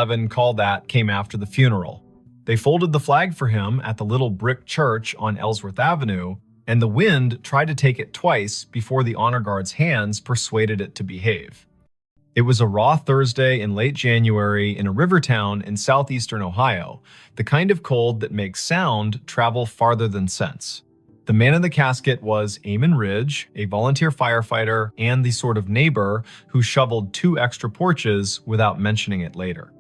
9/11 call that came after the funeral. They folded the flag for him at the little brick church on Ellsworth Avenue, and the wind tried to take it twice before the honor guard's hands persuaded it to behave. It was a raw Thursday in late January in a river town in southeastern Ohio, the kind of cold that makes sound travel farther than sense. The man in the casket was Eamon Ridge, a volunteer firefighter and the sort of neighbor who shoveled 2 extra porches without mentioning it later.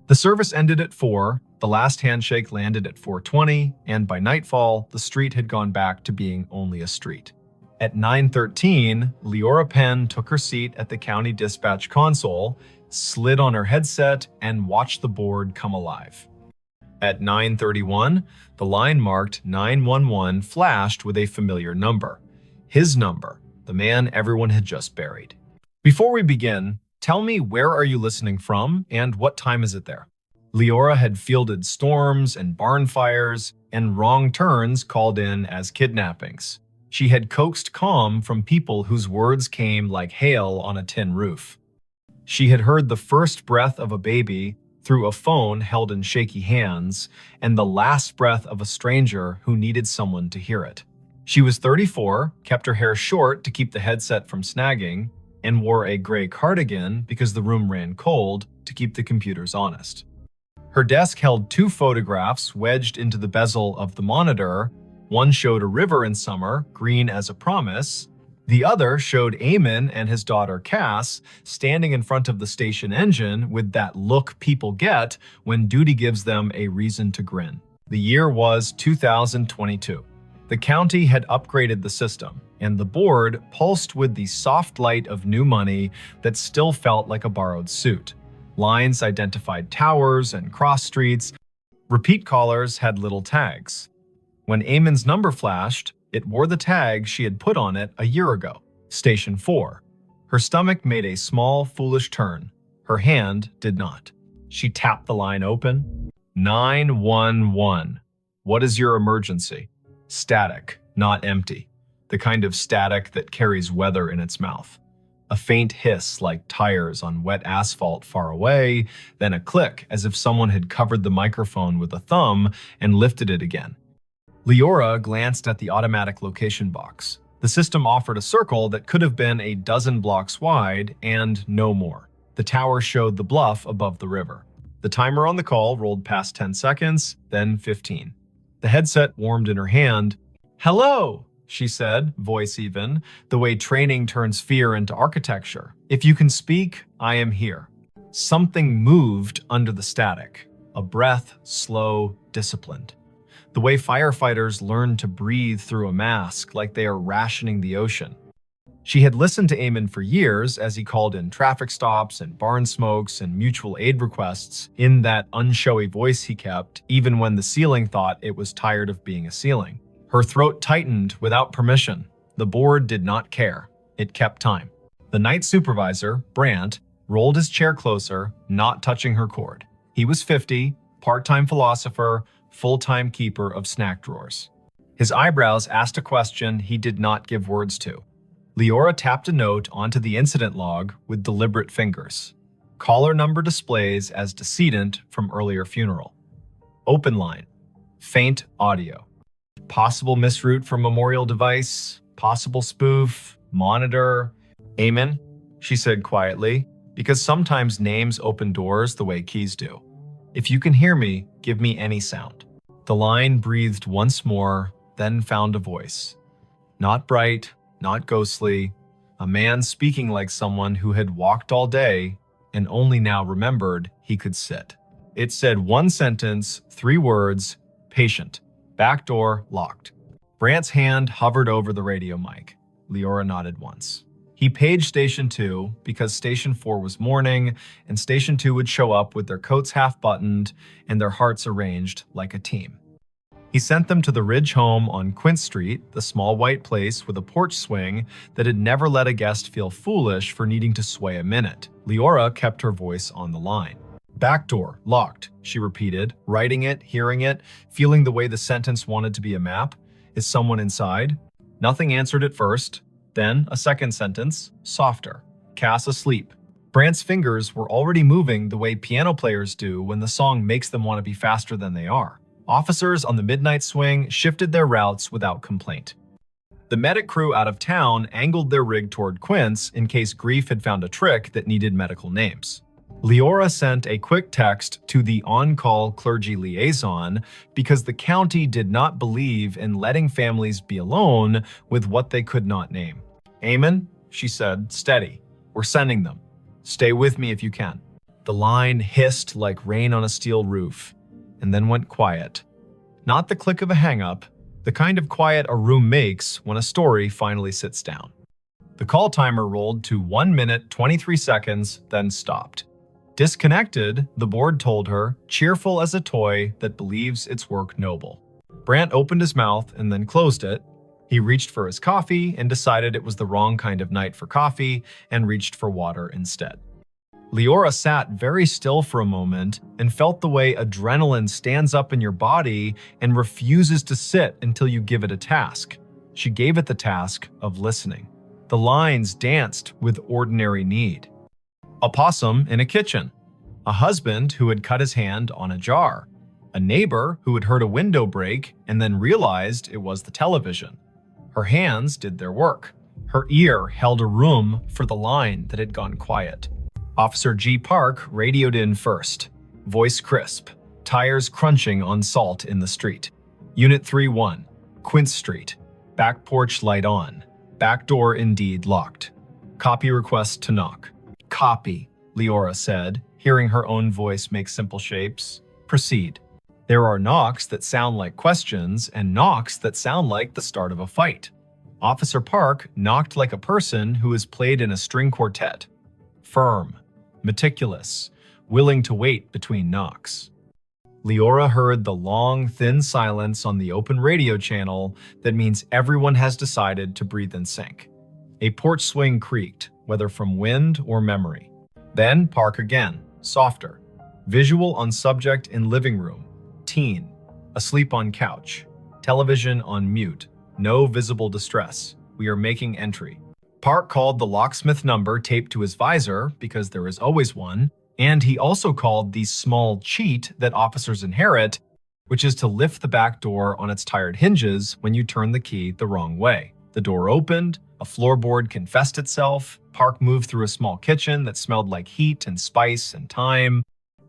The service ended at 4, the last handshake landed at 4:20, and by nightfall, the street had gone back to being only a street. At 9:13, Leora Penn took her seat at the county dispatch console, slid on her headset, and watched the board come alive. At 9:31, the line marked 911 flashed with a familiar number. His number, the man everyone had just buried. Before we begin, tell me, where are you listening from and what time is it there? Leora had fielded storms and barn fires, and wrong turns called in as kidnappings. She had coaxed calm from people whose words came like hail on a tin roof. She had heard the first breath of a baby through a phone held in shaky hands, and the last breath of a stranger who needed someone to hear it. She was 34, kept her hair short to keep the headset from snagging, and wore a gray cardigan because the room ran cold to keep the computers honest. Her desk held 2 photographs wedged into the bezel of the monitor. One showed a river in summer, green as a promise. The other showed Eamon and his daughter Cass standing in front of the station engine with that look people get when duty gives them a reason to grin. The year was 2022. The county had upgraded the system, and the board pulsed with the soft light of new money that still felt like a borrowed suit. Lines identified towers and cross streets. Repeat callers had little tags. When Eamon's number flashed, it wore the tag she had put on it a year ago, Station 4. Her stomach made a small, foolish turn. Her hand did not. She tapped the line open. 911. What is your emergency? Static, not empty. The kind of static that carries weather in its mouth. A faint hiss like tires on wet asphalt far away, then a click as if someone had covered the microphone with a thumb and lifted it again. Leora glanced at the automatic location box. The system offered a circle that could have been a dozen blocks wide and no more. The tower showed the bluff above the river. The timer on the call rolled past 10 seconds, then 15. The headset warmed in her hand. "Hello," she said, voice even, the way training turns fear into architecture. "If you can speak, I am here." Something moved under the static. A breath, slow, disciplined. The way firefighters learn to breathe through a mask like they are rationing the ocean. She had listened to Eamon for years as he called in traffic stops and barn smokes and mutual aid requests in that unshowy voice he kept, even when the ceiling thought it was tired of being a ceiling. Her throat tightened without permission. The board did not care. It kept time. The night supervisor, Brandt, rolled his chair closer, not touching her cord. He was 50, part-time philosopher, full-time keeper of snack drawers. His eyebrows asked a question he did not give words to. Leora tapped a note onto the incident log with deliberate fingers. Caller number displays as decedent from earlier funeral. Open line. Faint audio. Possible misroute for memorial device. Possible spoof. Monitor. "Eamon," she said quietly, because sometimes names open doors the way keys do. "If you can hear me, give me any sound." The line breathed once more, then found a voice. Not bright, not ghostly, a man speaking like someone who had walked all day and only now remembered he could sit. It said one sentence, 3 words, patient, back door locked. Brandt's hand hovered over the radio mic. Leora nodded once. He paged Station 2 because Station 4 was morning, and Station 2 would show up with their coats half-buttoned and their hearts arranged like a team. He sent them to the Ridge home on Quint Street, the small white place with a porch swing that had never let a guest feel foolish for needing to sway a minute. Leora kept her voice on the line. "Back door, locked," she repeated, writing it, hearing it, feeling the way the sentence wanted to be a map. "Is someone inside?" Nothing answered at first. Then a second sentence, softer. "Cass asleep. Brant's fingers were already moving the way piano players do when the song makes them want to be faster than they are. Officers on the midnight swing shifted their routes without complaint. The medic crew out of town angled their rig toward Quince in case Grief had found a trick that needed medical names. Leora sent a quick text to the on-call clergy liaison because the county did not believe in letting families be alone with what they could not name. "Amen," she said, "steady. We're sending them. Stay with me if you can." The line hissed like rain on a steel roof, and then went quiet. Not the click of a hang-up, the kind of quiet a room makes when a story finally sits down. The call timer rolled to 1 minute 23 seconds, then stopped. Disconnected, the board told her, cheerful as a toy that believes its work noble. Brant opened his mouth and then closed it. He reached for his coffee and decided it was the wrong kind of night for coffee and reached for water instead. Leora sat very still for a moment and felt the way adrenaline stands up in your body and refuses to sit until you give it a task. She gave it the task of listening. The lines danced with ordinary need. A possum in a kitchen. A husband who had cut his hand on a jar. A neighbor who had heard a window break and then realized it was the television. Her hands did their work. Her ear held a room for the line that had gone quiet. Officer G. Park radioed in first. Voice crisp. Tires crunching on salt in the street. Unit 3-1. Quince Street. Back porch light on. Back door indeed locked. Copy request to knock. "Copy," Leora said, hearing her own voice make simple shapes. "Proceed." There are knocks that sound like questions and knocks that sound like the start of a fight. Officer Park knocked like a person who has played in a string quartet. Firm, meticulous, willing to wait between knocks. Leora heard the long, thin silence on the open radio channel that means everyone has decided to breathe in sync. A porch swing creaked, whether from wind or memory. Then Park again, softer. Visual on subject in living room. Teen. Asleep on couch. Television on mute. No visible distress. We are making entry. Park called the locksmith number taped to his visor, because there is always one, and he also called the small cheat that officers inherit, which is to lift the back door on its tired hinges when you turn the key the wrong way. The door opened, a floorboard confessed itself. Park moved through a small kitchen that smelled like heat and spice and thyme.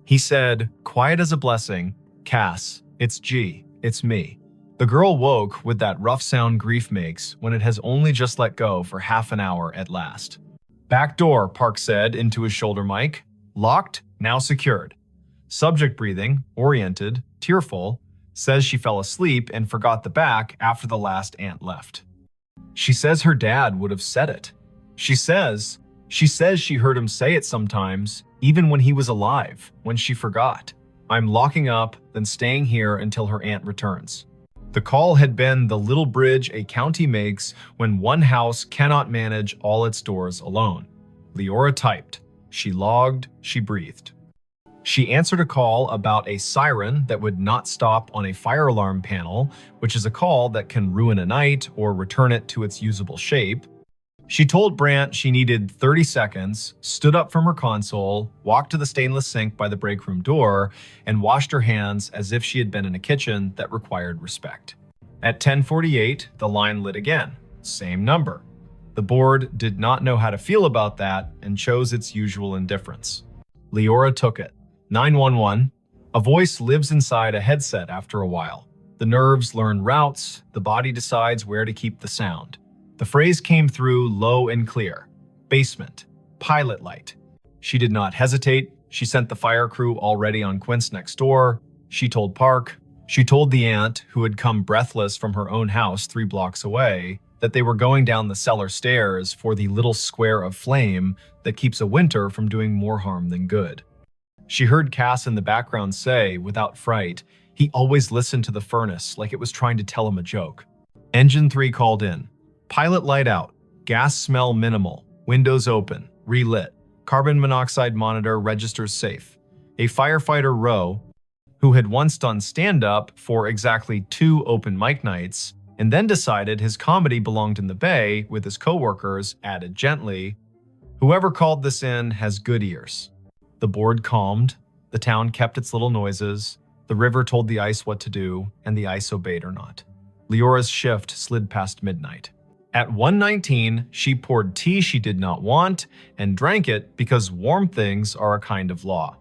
He said, quiet as a blessing, "Cass, it's G, it's me." The girl woke with that rough sound grief makes when it has only just let go for half an hour at last. "Back door," Park said into his shoulder mic. "Locked, now secured." Subject breathing, oriented, tearful, says she fell asleep and forgot the back after the last aunt left. She says her dad would have said it. She says she heard him say it sometimes, even when he was alive, when she forgot. "I'm locking up, then staying here until her aunt returns." The call had been the little bridge a county makes when one house cannot manage all its doors alone. Leora typed. She logged, she breathed. She answered a call about a siren that would not stop on a fire alarm panel, which is a call that can ruin a night or return it to its usable shape. She told Brant she needed 30 seconds, stood up from her console, walked to the stainless sink by the break room door, and washed her hands as if she had been in a kitchen that required respect. At 10:48, the line lit again. Same number. The board did not know how to feel about that and chose its usual indifference. Leora took it. 911. A voice lives inside a headset after a while. The nerves learn routes, the body decides where to keep the sound. The phrase came through low and clear. Basement. Pilot light. She did not hesitate. She sent the fire crew already on Quince next door. She told Park. She told the aunt, who had come breathless from her own house 3 blocks away, that they were going down the cellar stairs for the little square of flame that keeps a winter from doing more harm than good. She heard Cass in the background say, without fright, he always listened to the furnace like it was trying to tell him a joke. Engine 3 called in. Pilot light out. Gas smell minimal. Windows open. Relit. Carbon monoxide monitor registers safe. A firefighter Rowe, who had once done stand-up for exactly 2 open mic nights, and then decided his comedy belonged in the bay with his coworkers, added gently, Whoever called this in has good ears. The board calmed, the town kept its little noises, the river told the ice what to do, and the ice obeyed or not. Leora's shift slid past midnight. At 1:19, she poured tea she did not want and drank it because warm things are a kind of law.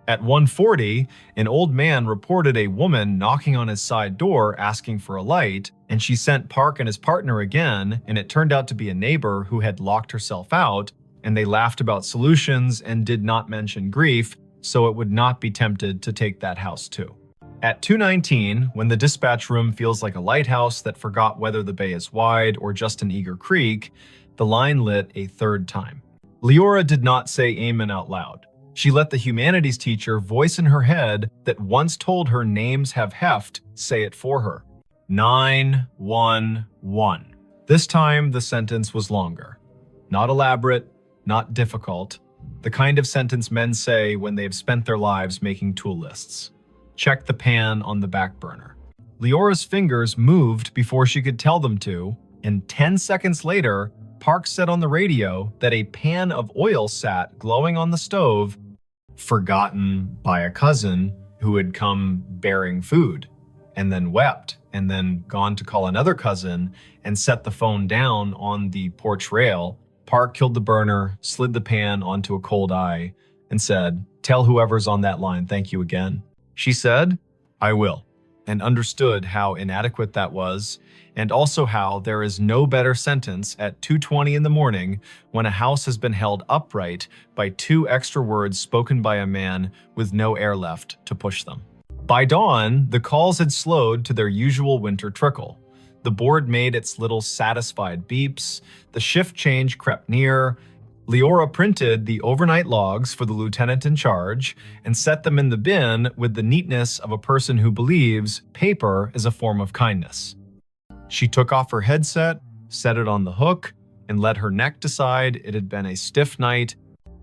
At 1:40, an old man reported a woman knocking on his side door asking for a light, and she sent Park and his partner again, and it turned out to be a neighbor who had locked herself out, and they laughed about solutions and did not mention grief, so it would not be tempted to take that house too. At 2:19, when the dispatch room feels like a lighthouse that forgot whether the bay is wide or just an eager creek, the line lit a third time. Leora did not say amen out loud. She let the humanities teacher voice in her head that once told her names have heft say it for her. 911. This time the sentence was longer. Not elaborate, not difficult. The kind of sentence men say when they've spent their lives making tool lists. Check the pan on the back burner. Leora's fingers moved before she could tell them to, and 10 seconds later, Park said on the radio that a pan of oil sat glowing on the stove, forgotten by a cousin who had come bearing food, and then wept, and then gone to call another cousin and set the phone down on the porch rail. Park killed the burner, slid the pan onto a cold eye, and said, "Tell whoever's on that line thank you again." She said, "I will," and understood how inadequate that was, and also how there is no better sentence at 2:20 in the morning when a house has been held upright by 2 extra words spoken by a man with no air left to push them. By dawn, the calls had slowed to their usual winter trickle. The board made its little satisfied beeps, the shift change crept near. Leora printed the overnight logs for the lieutenant in charge and set them in the bin with the neatness of a person who believes paper is a form of kindness. She took off her headset, set it on the hook, and let her neck decide it had been a stiff night.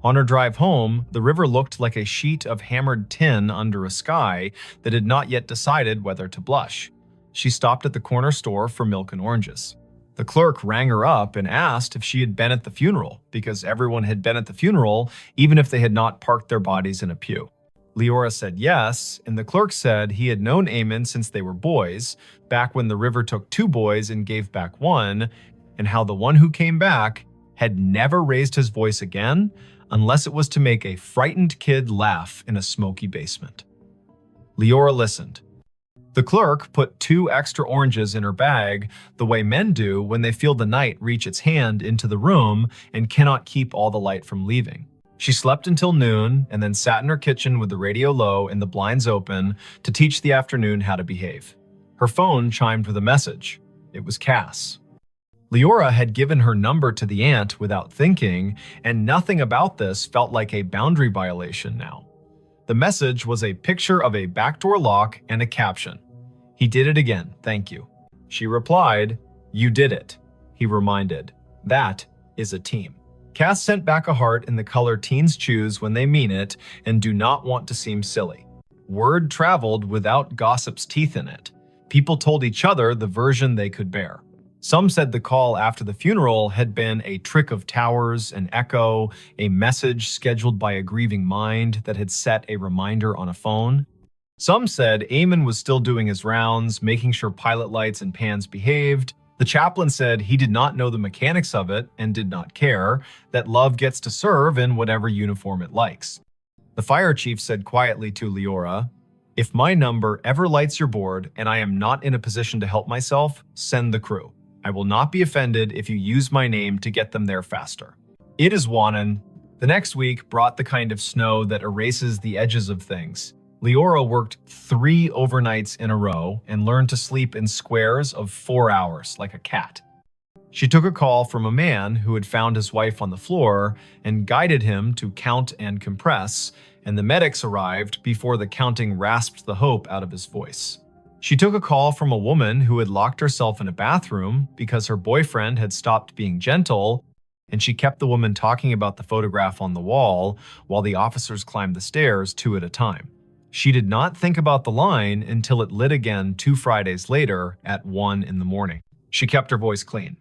On her drive home, the river looked like a sheet of hammered tin under a sky that had not yet decided whether to blush. She stopped at the corner store for milk and oranges. The clerk rang her up and asked if she had been at the funeral, because everyone had been at the funeral, even if they had not parked their bodies in a pew. Leora said yes, and the clerk said he had known Eamon since they were boys, back when the river took 2 boys and gave back 1, and how the one who came back had never raised his voice again, unless it was to make a frightened kid laugh in a smoky basement. Leora listened. The clerk put 2 extra oranges in her bag, the way men do when they feel the night reach its hand into the room and cannot keep all the light from leaving. She slept until noon and then sat in her kitchen with the radio low and the blinds open to teach the afternoon how to behave. Her phone chimed with a message. It was Cass. Leora had given her number to the aunt without thinking, and nothing about this felt like a boundary violation now. The message was a picture of a backdoor lock and a caption. "He did it again, thank you." She replied, "You did it." He reminded, "That is a team." Cass sent back a heart in the color teens choose when they mean it and do not want to seem silly. Word traveled without gossip's teeth in it. People told each other the version they could bear. Some said the call after the funeral had been a trick of towers, an echo, a message scheduled by a grieving mind that had set a reminder on a phone. Some said Eamon was still doing his rounds, making sure pilot lights and pans behaved. The chaplain said he did not know the mechanics of it and did not care, that love gets to serve in whatever uniform it likes. The fire chief said quietly to Leora, "If my number ever lights your board and I am not in a position to help myself, send the crew. I will not be offended if you use my name to get them there faster." It is Wannon. The next week brought the kind of snow that erases the edges of things. Leora worked 3 overnights in a row and learned to sleep in squares of 4 hours like a cat. She took a call from a man who had found his wife on the floor and guided him to count and compress, and the medics arrived before the counting rasped the hope out of his voice. She took a call from a woman who had locked herself in a bathroom because her boyfriend had stopped being gentle, and she kept the woman talking about the photograph on the wall while the officers climbed the stairs 2 at a time. She did not think about the line until it lit again 2 Fridays later at 1 in the morning. She kept her voice clean.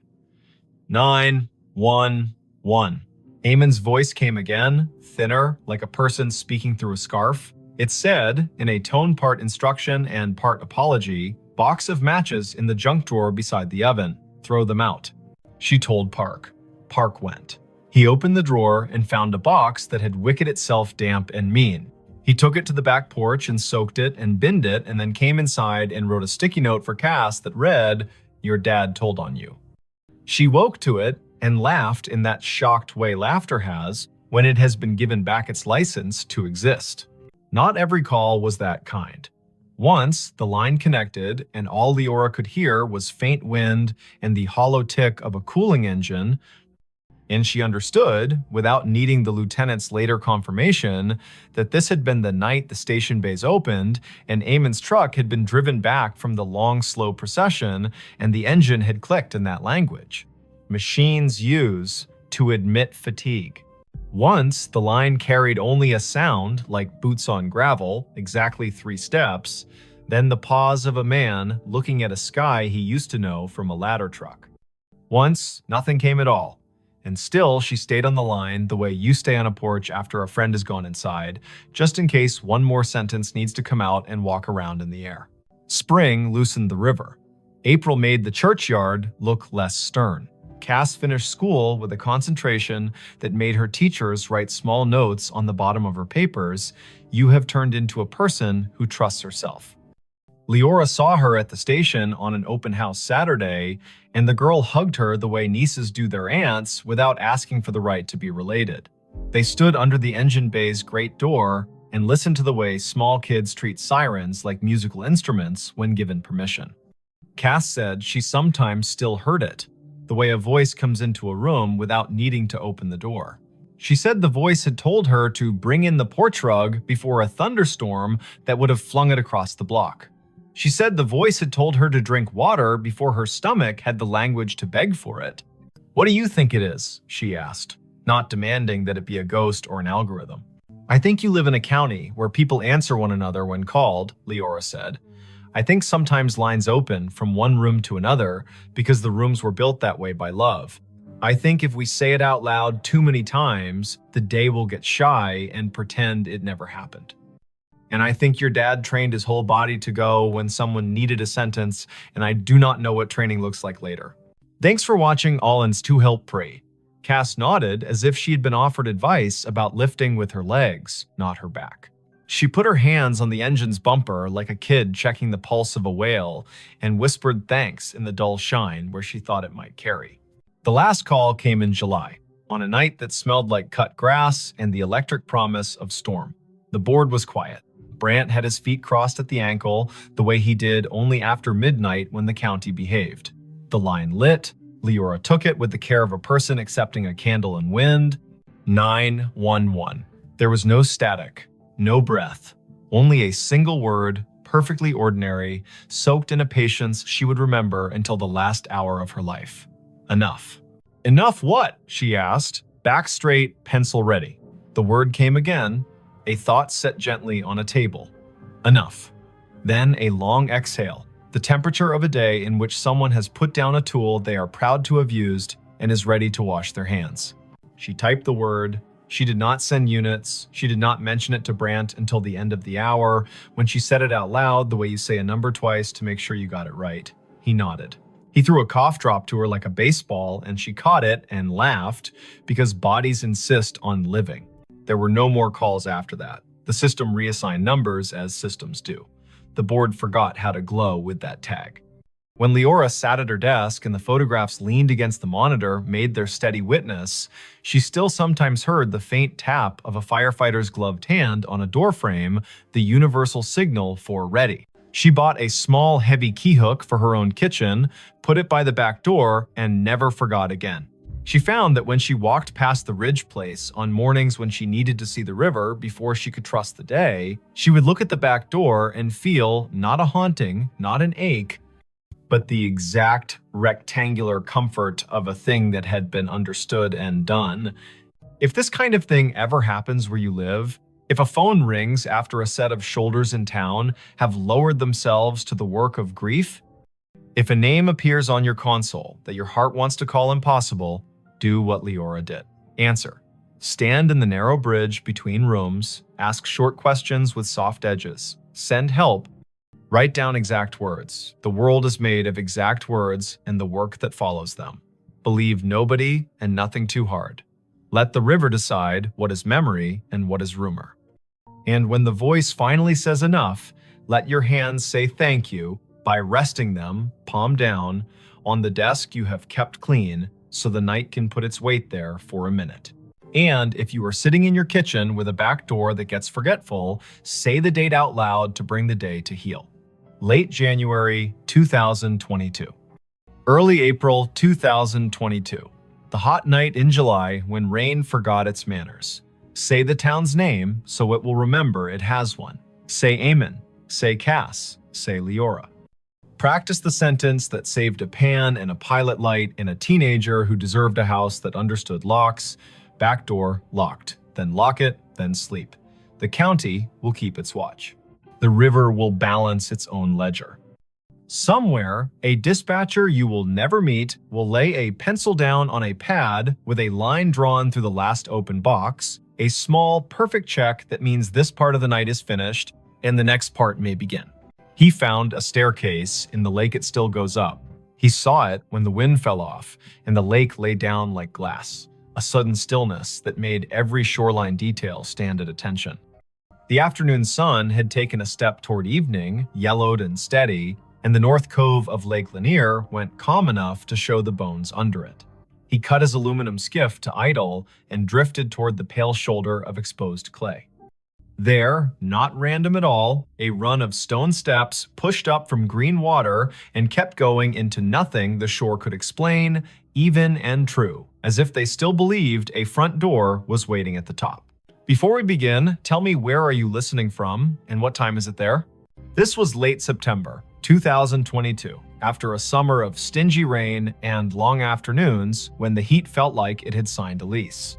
911. Eamon's voice came again, thinner, like a person speaking through a scarf. It said, in a tone part instruction and part apology, "Box of matches in the junk drawer beside the oven. Throw them out." She told Park. Park went. He opened the drawer and found a box that had wicked itself damp and mean. He took it to the back porch and soaked it and binned it, and then came inside and wrote a sticky note for Cass that read, "Your dad told on you." She woke to it and laughed in that shocked way laughter has when it has been given back its license to exist. Not every call was that kind. Once, the line connected, and all Leora could hear was faint wind and the hollow tick of a cooling engine, and she understood, without needing the lieutenant's later confirmation, that this had been the night the station bays opened, and Eamon's truck had been driven back from the long, slow procession, and the engine had clicked in that language. Machines use to admit fatigue. Once, the line carried only a sound, like boots on gravel, exactly 3 steps, then the pause of a man looking at a sky he used to know from a ladder truck. Once, nothing came at all. And still, she stayed on the line the way you stay on a porch after a friend has gone inside, just in case one more sentence needs to come out and walk around in the air. Spring loosened the river. April made the churchyard look less stern. Cass finished school with a concentration that made her teachers write small notes on the bottom of her papers. "You have turned into a person who trusts herself." Leora saw her at the station on an open house Saturday, and the girl hugged her the way nieces do their aunts without asking for the right to be related. They stood under the engine bay's great door and listened to the way small kids treat sirens like musical instruments when given permission. Cass said she sometimes still heard it, the way a voice comes into a room without needing to open the door. She said the voice had told her to bring in the porch rug before a thunderstorm that would have flung it across the block. She said the voice had told her to drink water before her stomach had the language to beg for it. "What do you think it is?" she asked, not demanding that it be a ghost or an algorithm. "I think you live in a county where people answer one another when called," Leora said. "I think sometimes lines open from one room to another because the rooms were built that way by love. I think if we say it out loud too many times, the day will get shy and pretend it never happened. And I think your dad trained his whole body to go when someone needed a sentence, and I do not know what training looks like later." Thanks for watching Allen's To Help Pray. Cass nodded as if she had been offered advice about lifting with her legs, not her back. She put her hands on the engine's bumper like a kid checking the pulse of a whale and whispered thanks in the dull shine where she thought it might carry. The last call came in July, on a night that smelled like cut grass and the electric promise of storm. The board was quiet. Brant had his feet crossed at the ankle, the way he did only after midnight when the county behaved. The line lit. Leora took it with the care of a person accepting a candle in wind. 911. There was no static, no breath, only a single word, perfectly ordinary, soaked in a patience she would remember until the last hour of her life. Enough. "Enough what?" she asked. Back straight, pencil ready. The word came again, a thought set gently on a table. Enough. Then a long exhale, the temperature of a day in which someone has put down a tool they are proud to have used and is ready to wash their hands. She typed the word. She did not send units. She did not mention it to Brant until the end of the hour, when she said it out loud the way you say a number twice to make sure you got it right. He nodded. He threw a cough drop to her like a baseball, and she caught it and laughed because bodies insist on living. There were no more calls after that. The system reassigned numbers as systems do. The board forgot how to glow with that tag. When Leora sat at her desk and the photographs leaned against the monitor made their steady witness, she still sometimes heard the faint tap of a firefighter's gloved hand on a doorframe, the universal signal for ready. She bought a small, heavy key hook for her own kitchen, put it by the back door, and never forgot again. She found that when she walked past the Ridge place on mornings when she needed to see the river before she could trust the day, she would look at the back door and feel not a haunting, not an ache, but the exact rectangular comfort of a thing that had been understood and done. If this kind of thing ever happens where you live, if a phone rings after a set of shoulders in town have lowered themselves to the work of grief, if a name appears on your console that your heart wants to call impossible, do what Leora did. Answer. Stand in the narrow bridge between rooms, ask short questions with soft edges, send help, write down exact words. The world is made of exact words and the work that follows them. Believe nobody and nothing too hard. Let the river decide what is memory and what is rumor. And when the voice finally says enough, let your hands say thank you by resting them, palm down, on the desk you have kept clean so the night can put its weight there for a minute. And if you are sitting in your kitchen with a back door that gets forgetful, say the date out loud to bring the day to heal. Late January 2022. Early April 2022. The hot night in July when rain forgot its manners. Say the town's name so it will remember it has one. Say Amen. Say Cass. Say Leora. Practice the sentence that saved a pan and a pilot light in a teenager who deserved a house that understood locks. Back door locked. Then lock it, then sleep. The county will keep its watch. The river will balance its own ledger. Somewhere, a dispatcher you will never meet will lay a pencil down on a pad with a line drawn through the last open box, a small, perfect check that means this part of the night is finished and the next part may begin. He found a staircase in the lake it still goes up. He saw it when the wind fell off and the lake lay down like glass, a sudden stillness that made every shoreline detail stand at attention. The afternoon sun had taken a step toward evening, yellowed and steady, and the north cove of Lake Lanier went calm enough to show the bones under it. He cut his aluminum skiff to idle and drifted toward the pale shoulder of exposed clay. There, not random at all, a run of stone steps pushed up from green water and kept going into nothing the shore could explain, even and true, as if they still believed a front door was waiting at the top. Before we begin, tell me where are you listening from and what time is it there? This was late September 2022, after a summer of stingy rain and long afternoons when the heat felt like it had signed a lease.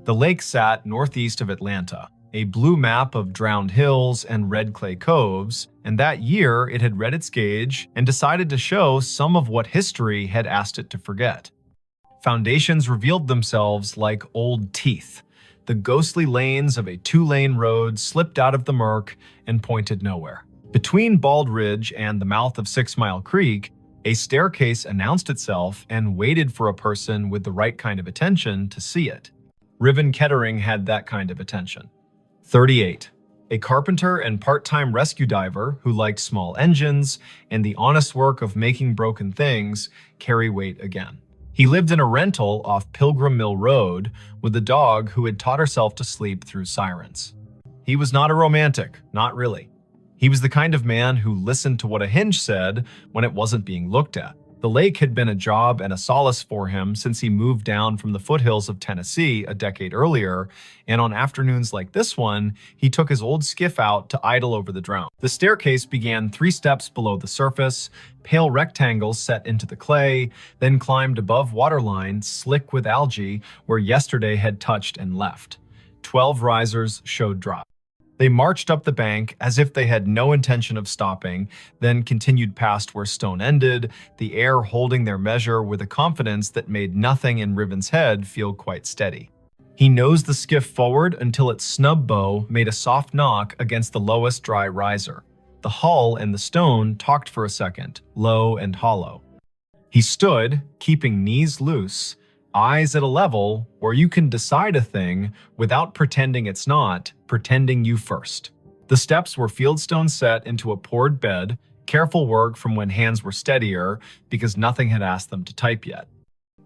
The lake sat northeast of Atlanta, a blue map of drowned hills and red clay coves, and that year it had read its gauge and decided to show some of what history had asked it to forget. Foundations revealed themselves like old teeth. The ghostly lanes of a two-lane road slipped out of the murk and pointed nowhere. Between Bald Ridge and the mouth of 6 Mile Creek, a staircase announced itself and waited for a person with the right kind of attention to see it. Riven Kettering had that kind of attention. 38. A carpenter and part-time rescue diver who liked small engines and the honest work of making broken things carry weight again. He lived in a rental off Pilgrim Mill Road with a dog who had taught herself to sleep through sirens. He was not a romantic, not really. He was the kind of man who listened to what a hinge said when it wasn't being looked at. The lake had been a job and a solace for him since he moved down from the foothills of Tennessee a decade earlier, and on afternoons like this one, he took his old skiff out to idle over the drown. The staircase began 3 steps below the surface, pale rectangles set into the clay, then climbed above waterline, slick with algae, where yesterday had touched and left. 12 risers showed drop. They marched up the bank as if they had no intention of stopping, then continued past where stone ended, the air holding their measure with a confidence that made nothing in Riven's head feel quite steady. He nosed the skiff forward until its snub bow made a soft knock against the lowest dry riser. The hull and the stone talked for a second, low and hollow. He stood, keeping knees loose, eyes at a level where you can decide a thing without pretending it's not, pretending you first. The steps were fieldstone set into a poured bed, careful work from when hands were steadier because nothing had asked them to type yet.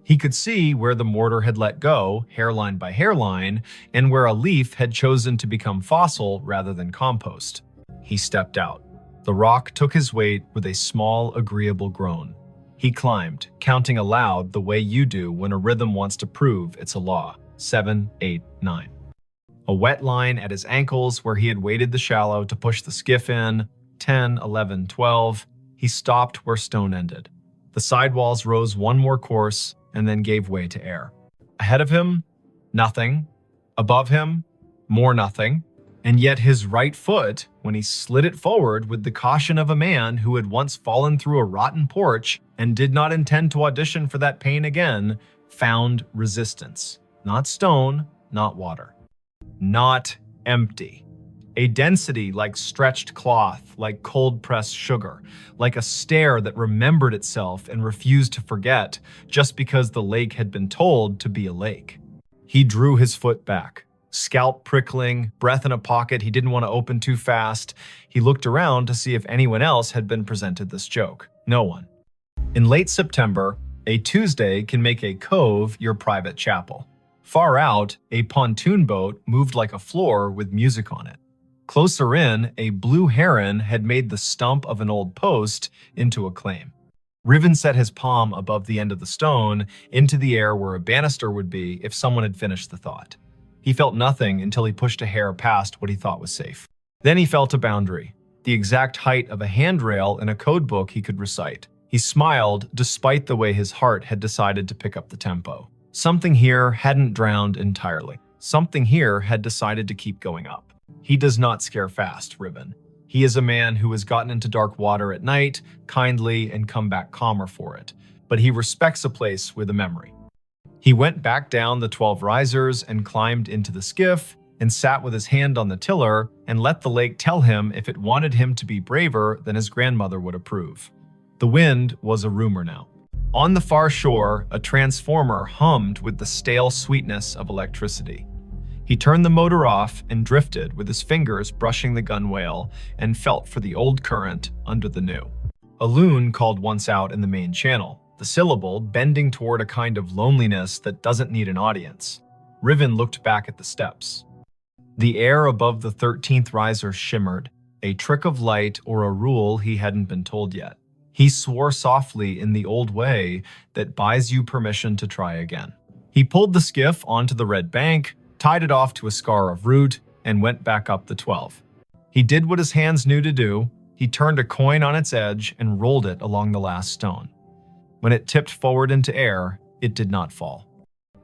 He could see where the mortar had let go, hairline by hairline, and where a leaf had chosen to become fossil rather than compost. He stepped out. The rock took his weight with a small, agreeable groan. He climbed, counting aloud the way you do when a rhythm wants to prove it's a law. 7, 8, 9. A wet line at his ankles where he had waded the shallow to push the skiff in. 10, 11, 12. He stopped where stone ended. The sidewalls rose one more course and then gave way to air. Ahead of him, nothing. Above him, more nothing. And yet his right foot, when he slid it forward with the caution of a man who had once fallen through a rotten porch and did not intend to audition for that pain again, found resistance. Not stone, not water. Not empty. A density like stretched cloth, like cold-pressed sugar, like a stare that remembered itself and refused to forget just because the lake had been told to be a lake. He drew his foot back, scalp prickling, breath in a pocket he didn't want to open too fast. He looked around to see if anyone else had been presented this joke. No one. In late September, a Tuesday can make a cove your private chapel. Far out, a pontoon boat moved like a floor with music on it. Closer in, a blue heron had made the stump of an old post into a claim. Riven set his palm above the end of the stone into the air where a banister would be if someone had finished the thought. He felt nothing until he pushed a hair past what he thought was safe. Then he felt a boundary, the exact height of a handrail in a code book he could recite. He smiled despite the way his heart had decided to pick up the tempo. Something here hadn't drowned entirely. Something here had decided to keep going up. He does not scare fast, Riven. He is a man who has gotten into dark water at night, kindly, and come back calmer for it. But he respects a place with a memory. He went back down the 12 risers and climbed into the skiff and sat with his hand on the tiller and let the lake tell him if it wanted him to be braver than his grandmother would approve. The wind was a rumor now. On the far shore, a transformer hummed with the stale sweetness of electricity. He turned the motor off and drifted with his fingers brushing the gunwale and felt for the old current under the new. A loon called once out in the main channel, the syllable bending toward a kind of loneliness that doesn't need an audience. Riven looked back at the steps. The air above the 13th riser shimmered, a trick of light or a rule he hadn't been told yet. He swore softly in the old way that buys you permission to try again. He pulled the skiff onto the red bank, tied it off to a scar of root, and went back up the 12. He did what his hands knew to do. He turned a coin on its edge and rolled it along the last stone. When it tipped forward into air, it did not fall.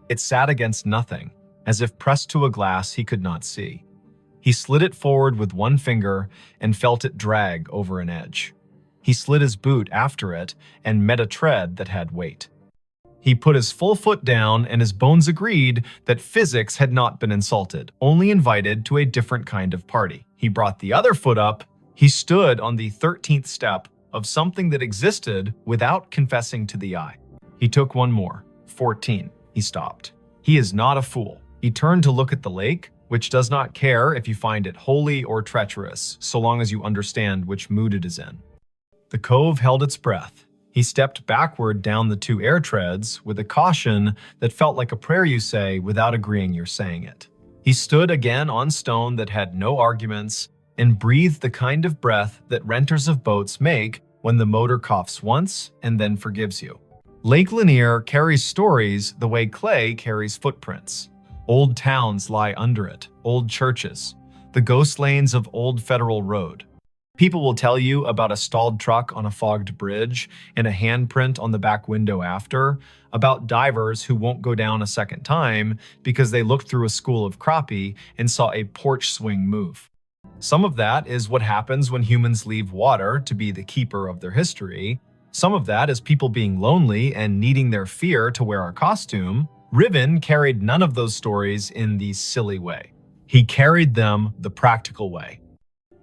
It sat against nothing, as if pressed to a glass he could not see. He slid it forward with one finger and felt it drag over an edge. He slid his boot after it and met a tread that had weight. He put his full foot down and his bones agreed that physics had not been insulted, only invited to a different kind of party. He brought the other foot up. He stood on the 13th step of something that existed without confessing to the eye. He took one more. 14. He stopped. He is not a fool. He turned to look at the lake, which does not care if you find it holy or treacherous, so long as you understand which mood it is in. The cove held its breath. He stepped backward down the 2 air treads with a caution that felt like a prayer you say without agreeing you're saying it. He stood again on stone that had no arguments and breathed the kind of breath that renters of boats make when the motor coughs once and then forgives you. Lake Lanier carries stories the way clay carries footprints. Old towns lie under it, old churches, the ghost lanes of Old Federal Road. People will tell you about a stalled truck on a fogged bridge and a handprint on the back window after, about divers who won't go down a second time because they looked through a school of crappie and saw a porch swing move. Some of that is what happens when humans leave water to be the keeper of their history. Some of that is people being lonely and needing their fear to wear a costume. Riven carried none of those stories in the silly way. He carried them the practical way.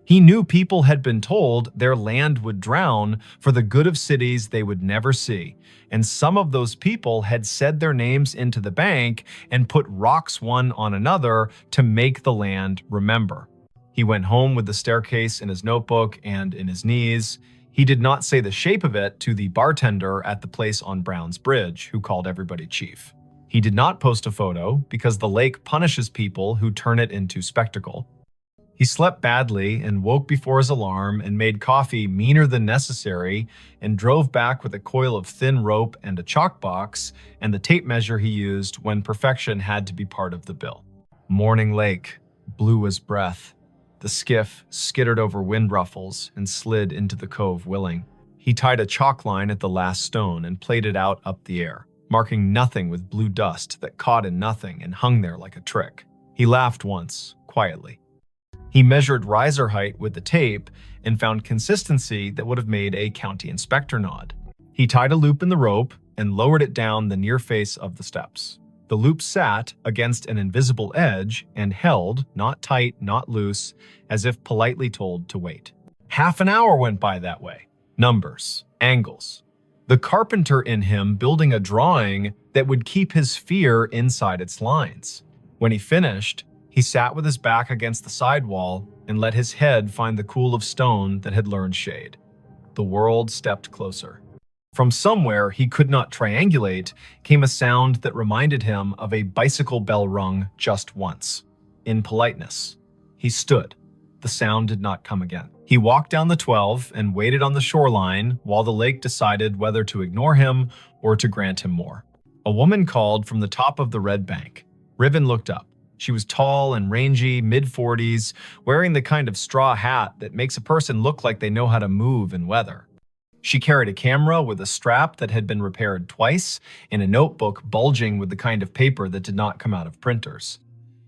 He knew people had been told their land would drown for the good of cities they would never see, and some of those people had said their names into the bank and put rocks one on another to make the land remember. He went home with the staircase in his notebook and in his knees. He did not say the shape of it to the bartender at the place on Brown's Bridge, who called everybody chief. He did not post a photo because the lake punishes people who turn it into spectacle. He slept badly and woke before his alarm and made coffee meaner than necessary and drove back with a coil of thin rope and a chalk box and the tape measure he used when perfection had to be part of the bill. Morning Lake, blue as breath. The skiff skittered over wind ruffles and slid into the cove willing. He tied a chalk line at the last stone and played it out up the air, marking nothing with blue dust that caught in nothing and hung there like a trick. He laughed once, quietly. He measured riser height with the tape and found consistency that would have made a county inspector nod. He tied a loop in the rope and lowered it down the near face of the steps. The loop sat against an invisible edge and held, not tight, not loose, as if politely told to wait. Half an hour went by that way. Numbers, angles. The carpenter in him building a drawing that would keep his fear inside its lines. When he finished, he sat with his back against the sidewall and let his head find the cool of stone that had learned shade. The world stepped closer. From somewhere he could not triangulate came a sound that reminded him of a bicycle bell rung just once. In politeness, he stood. The sound did not come again. He walked down the 12 and waited on the shoreline while the lake decided whether to ignore him or to grant him more. A woman called from the top of the red bank. Riven looked up. She was tall and rangy, mid-40s, wearing the kind of straw hat that makes a person look like they know how to move in weather. She carried a camera with a strap that had been repaired twice and a notebook bulging with the kind of paper that did not come out of printers.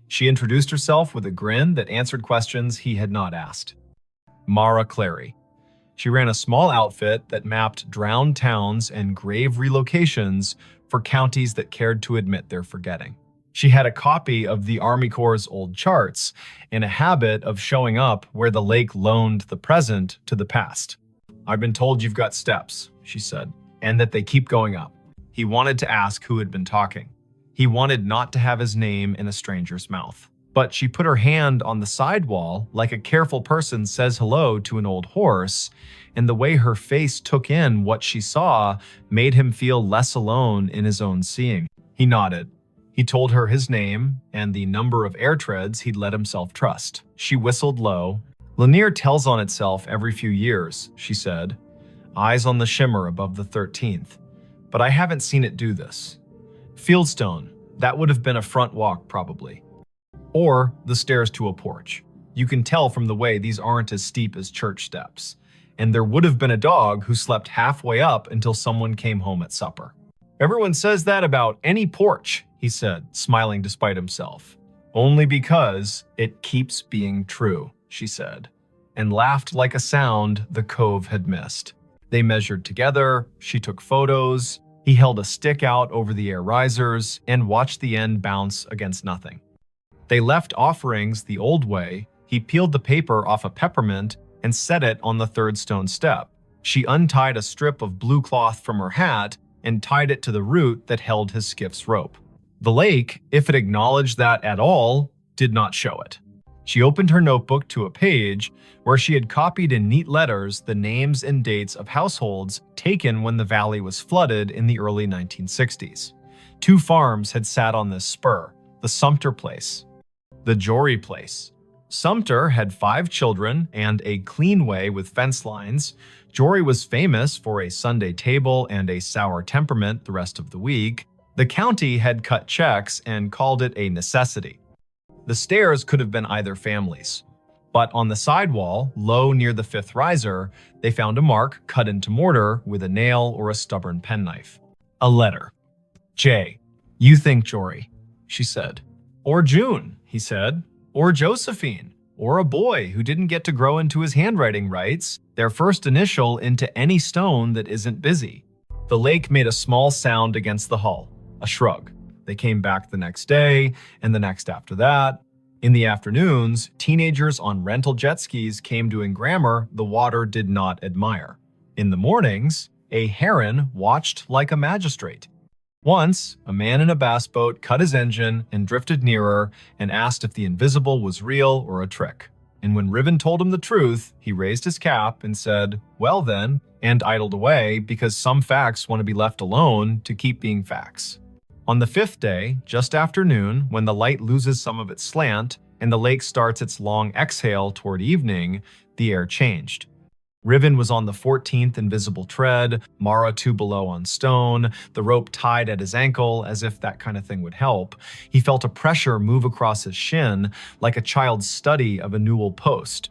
She introduced herself with a grin that answered questions he had not asked. Mara Clary. She ran a small outfit that mapped drowned towns and grave relocations for counties that cared to admit their forgetting. She had a copy of the Army Corps' old charts and a habit of showing up where the lake loaned the present to the past. "I've been told you've got steps," she said, "and that they keep going up." He wanted to ask who had been talking. He wanted not to have his name in a stranger's mouth. But she put her hand on the sidewall like a careful person says hello to an old horse, and the way her face took in what she saw made him feel less alone in his own seeing. He nodded. He told her his name and the number of air treads he'd let himself trust. She whistled low. "Lanier tells on itself every few years," she said, eyes on the shimmer above the 13th. "But I haven't seen it do this. Fieldstone, that would have been a front walk probably. Or the stairs to a porch. You can tell from the way these aren't as steep as church steps. And there would have been a dog who slept halfway up until someone came home at supper." "Everyone says that about any porch," he said, smiling despite himself. "Only because it keeps being true," she said, and laughed like a sound the cove had missed. They measured together, she took photos, he held a stick out over the air risers and watched the end bounce against nothing. They left offerings the old way. He peeled the paper off a peppermint and set it on the third stone step. She untied a strip of blue cloth from her hat and tied it to the root that held his skiff's rope. The lake, if it acknowledged that at all, did not show it. She opened her notebook to a page where she had copied in neat letters the names and dates of households taken when the valley was flooded in the early 1960s. 2 farms had sat on this spur, the Sumter place, the Jory place. Sumter had 5 children and a clean way with fence lines. Jory was famous for a Sunday table and a sour temperament the rest of the week. The county had cut checks and called it a necessity. The stairs could have been either family's. But on the sidewall, low near the 5th riser, they found a mark cut into mortar with a nail or a stubborn penknife. A letter. "Jay, you think Jory," she said. "Or June," he said. "Or Josephine. Or a boy who didn't get to grow into his handwriting rights, their first initial into any stone that isn't busy." The lake made a small sound against the hull, a shrug. They came back the next day, and the next after that. In the afternoons, teenagers on rental jet skis came doing grammar the water did not admire. In the mornings, a heron watched like a magistrate. Once, a man in a bass boat cut his engine and drifted nearer and asked if the invisible was real or a trick. And when Riven told him the truth, he raised his cap and said, "Well then," and idled away because some facts want to be left alone to keep being facts. On the 5th day, just after noon, when the light loses some of its slant and the lake starts its long exhale toward evening, the air changed. Riven was on the 14th invisible tread, Mara 2 below on stone, the rope tied at his ankle as if that kind of thing would help. He felt a pressure move across his shin like a child's study of a newel post.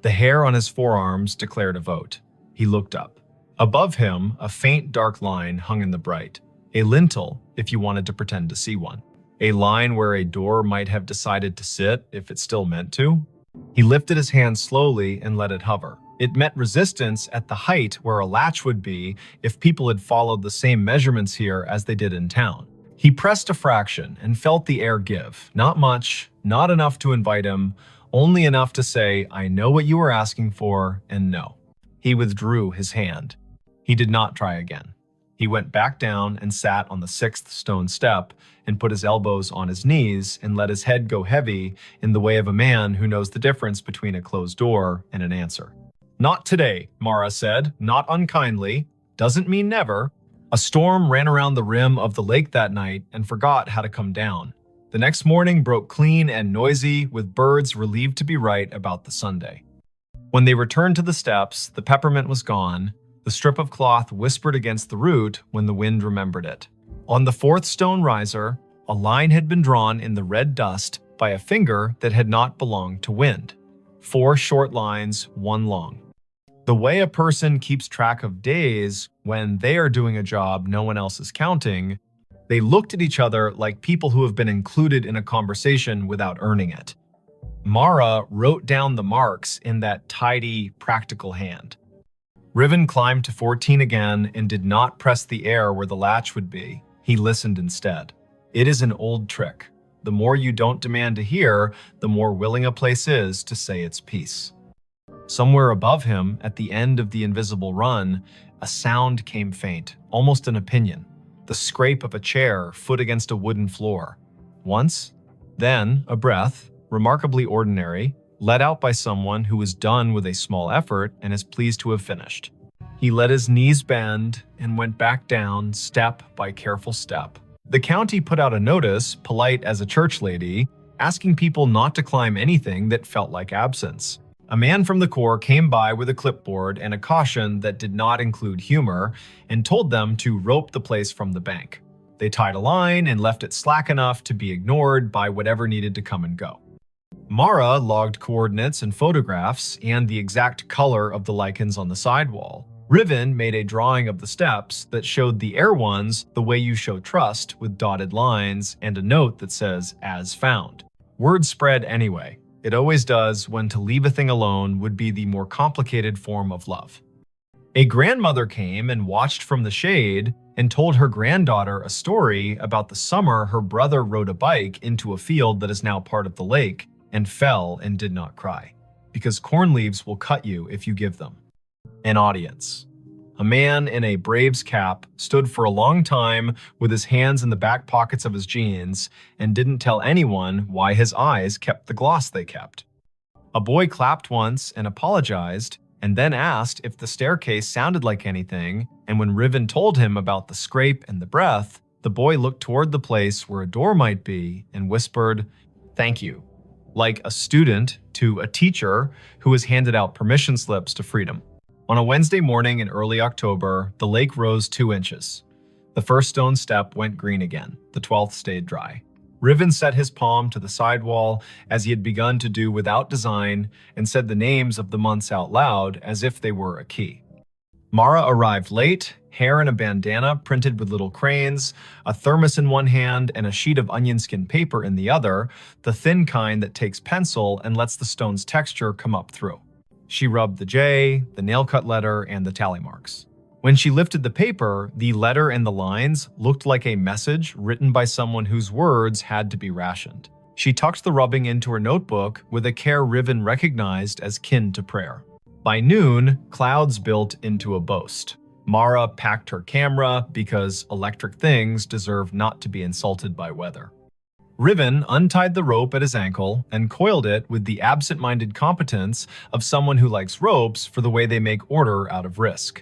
The hair on his forearms declared a vote. He looked up. Above him, a faint dark line hung in the bright. A lintel, if you wanted to pretend to see one. A line where a door might have decided to sit if it still meant to. He lifted his hand slowly and let it hover. It met resistance at the height where a latch would be if people had followed the same measurements here as they did in town. He pressed a fraction and felt the air give. Not much, not enough to invite him, only enough to say, "I know what you were asking for," and no. He withdrew his hand. He did not try again. He went back down and sat on the 6th stone step and put his elbows on his knees and let his head go heavy in the way of a man who knows the difference between a closed door and an answer. "Not today," Mara said, not unkindly. "Doesn't mean never." A storm ran around the rim of the lake that night and forgot how to come down. The next morning broke clean and noisy, with birds relieved to be right about the Sunday. When they returned to the steps, the peppermint was gone. The strip of cloth whispered against the root when the wind remembered it. On the 4th stone riser, a line had been drawn in the red dust by a finger that had not belonged to wind. 4 short lines, 1 long. The way a person keeps track of days when they are doing a job no one else is counting, they looked at each other like people who have been included in a conversation without earning it. Mara wrote down the marks in that tidy, practical hand. Riven climbed to 14 again and did not press the air where the latch would be. He listened instead. It is an old trick. The more you don't demand to hear, the more willing a place is to say its piece. Somewhere above him, at the end of the invisible run, a sound came faint, almost an opinion. The scrape of a chair, foot against a wooden floor. Once, then a breath, remarkably ordinary, let out by someone who was done with a small effort and is pleased to have finished. He let his knees bend and went back down, step by careful step. The county put out a notice, polite as a church lady, asking people not to climb anything that felt like absence. A man from the Corps came by with a clipboard and a caution that did not include humor and told them to rope the place from the bank. They tied a line and left it slack enough to be ignored by whatever needed to come and go. Mara logged coordinates and photographs and the exact color of the lichens on the sidewall. Riven made a drawing of the steps that showed the air ones the way you show trust, with dotted lines and a note that says, "As found." Word spread anyway. It always does when to leave a thing alone would be the more complicated form of love. A grandmother came and watched from the shade and told her granddaughter a story about the summer her brother rode a bike into a field that is now part of the lake and fell and did not cry, because corn leaves will cut you if you give them. An audience. A man in a Braves cap stood for a long time with his hands in the back pockets of his jeans and didn't tell anyone why his eyes kept the gloss they kept. A boy clapped once and apologized, and then asked if the staircase sounded like anything, and when Riven told him about the scrape and the breath, the boy looked toward the place where a door might be and whispered, "Thank you," like a student to a teacher who has handed out permission slips to freedom. On a Wednesday morning in early October, the lake rose 2 inches. The first stone step went green again. The 12th stayed dry. Riven set his palm to the sidewall as he had begun to do without design and said the names of the months out loud as if they were a key. Mara arrived late, hair in a bandana printed with little cranes, a thermos in one hand and a sheet of onion skin paper in the other, the thin kind that takes pencil and lets the stone's texture come up through. She rubbed the J, the nail-cut letter, and the tally marks. When she lifted the paper, the letter and the lines looked like a message written by someone whose words had to be rationed. She tucked the rubbing into her notebook with a care Riven recognized as kin to prayer. By noon, clouds built into a boast. Mara packed her camera because electric things deserve not to be insulted by weather. Riven untied the rope at his ankle and coiled it with the absent-minded competence of someone who likes ropes for the way they make order out of risk.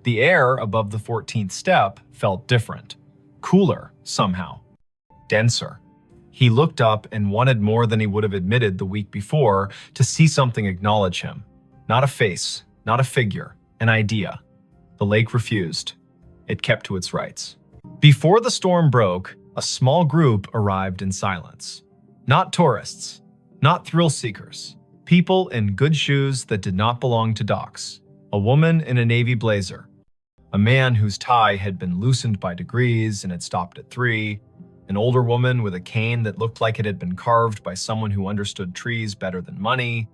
The air above the 14th step felt different. Cooler, somehow. Denser. He looked up and wanted more than he would have admitted the week before to see something acknowledge him. Not a face, not a figure, an idea. The lake refused. It kept to its rights. Before the storm broke, a small group arrived in silence. Not tourists, not thrill seekers. People in good shoes that did not belong to docks. A woman in a navy blazer. A man whose tie had been loosened by degrees and had stopped at 3. An older woman with a cane that looked like it had been carved by someone who understood trees better than money.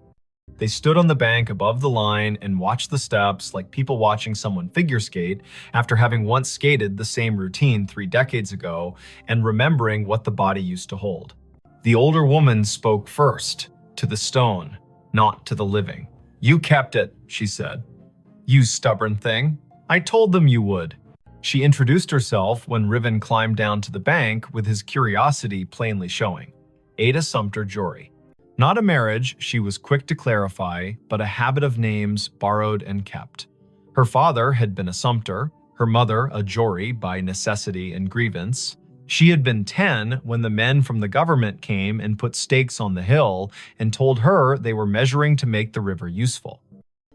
They stood on the bank above the line and watched the steps like people watching someone figure skate after having once skated the same routine 3 decades ago and remembering what the body used to hold. The older woman spoke first, to the stone, not to the living. "You kept it," she said. "You stubborn thing. I told them you would." She introduced herself when Riven climbed down to the bank with his curiosity plainly showing. Ada Sumter Jory. Not a marriage, she was quick to clarify, but a habit of names borrowed and kept. Her father had been a Sumter, her mother a Jory by necessity and grievance. She had been 10 when the men from the government came and put stakes on the hill and told her they were measuring to make the river useful.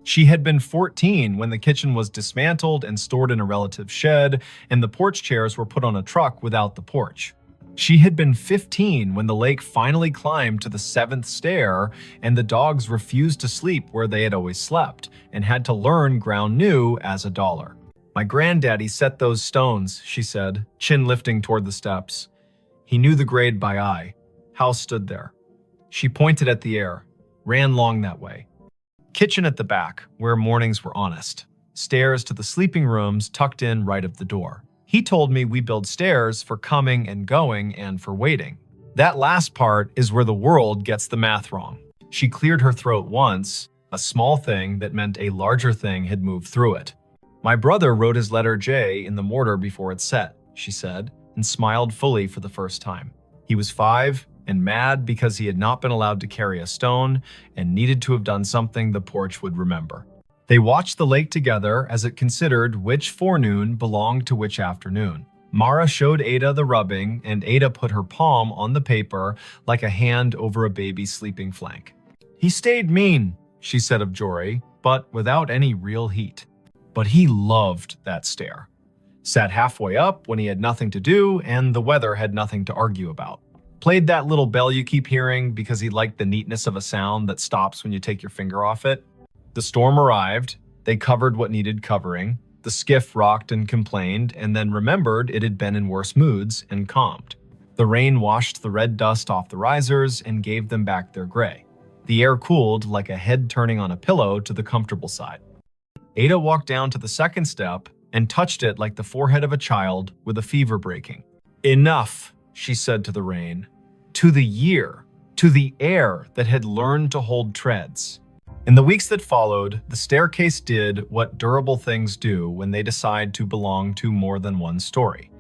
She had been 14 when the kitchen was dismantled and stored in a relative's shed, and the porch chairs were put on a truck without the porch. She had been 15 when the lake finally climbed to the 7th stair and the dogs refused to sleep where they had always slept and had to learn ground new as $1. "My granddaddy set those stones," she said, chin lifting toward the steps. He knew the grade by eye. House stood there. She pointed at the air, ran long that way. Kitchen at the back, where mornings were honest. Stairs to the sleeping rooms tucked in right of the door. He told me we build stairs for coming and going and for waiting. That last part is where the world gets the math wrong. She cleared her throat once, a small thing that meant a larger thing had moved through it. "My brother wrote his letter J in the mortar before it set," she said, and smiled fully for the first time. He was 5 and mad because he had not been allowed to carry a stone and needed to have done something the porch would remember. They watched the lake together as it considered which forenoon belonged to which afternoon. Mara showed Ada the rubbing, and Ada put her palm on the paper like a hand over a baby's sleeping flank. "He stayed mean," she said of Jory, but without any real heat. But he loved that stair. Sat halfway up when he had nothing to do and the weather had nothing to argue about. Played that little bell you keep hearing because he liked the neatness of a sound that stops when you take your finger off it. The storm arrived, they covered what needed covering, the skiff rocked and complained, and then remembered it had been in worse moods and calmed. The rain washed the red dust off the risers and gave them back their gray. The air cooled like a head turning on a pillow to the comfortable side. Ada walked down to the second step and touched it like the forehead of a child with a fever breaking. "Enough," she said to the rain, to the year, to the air that had learned to hold treads. In the weeks that followed, the staircase did what durable things do when they decide to belong to more than one story.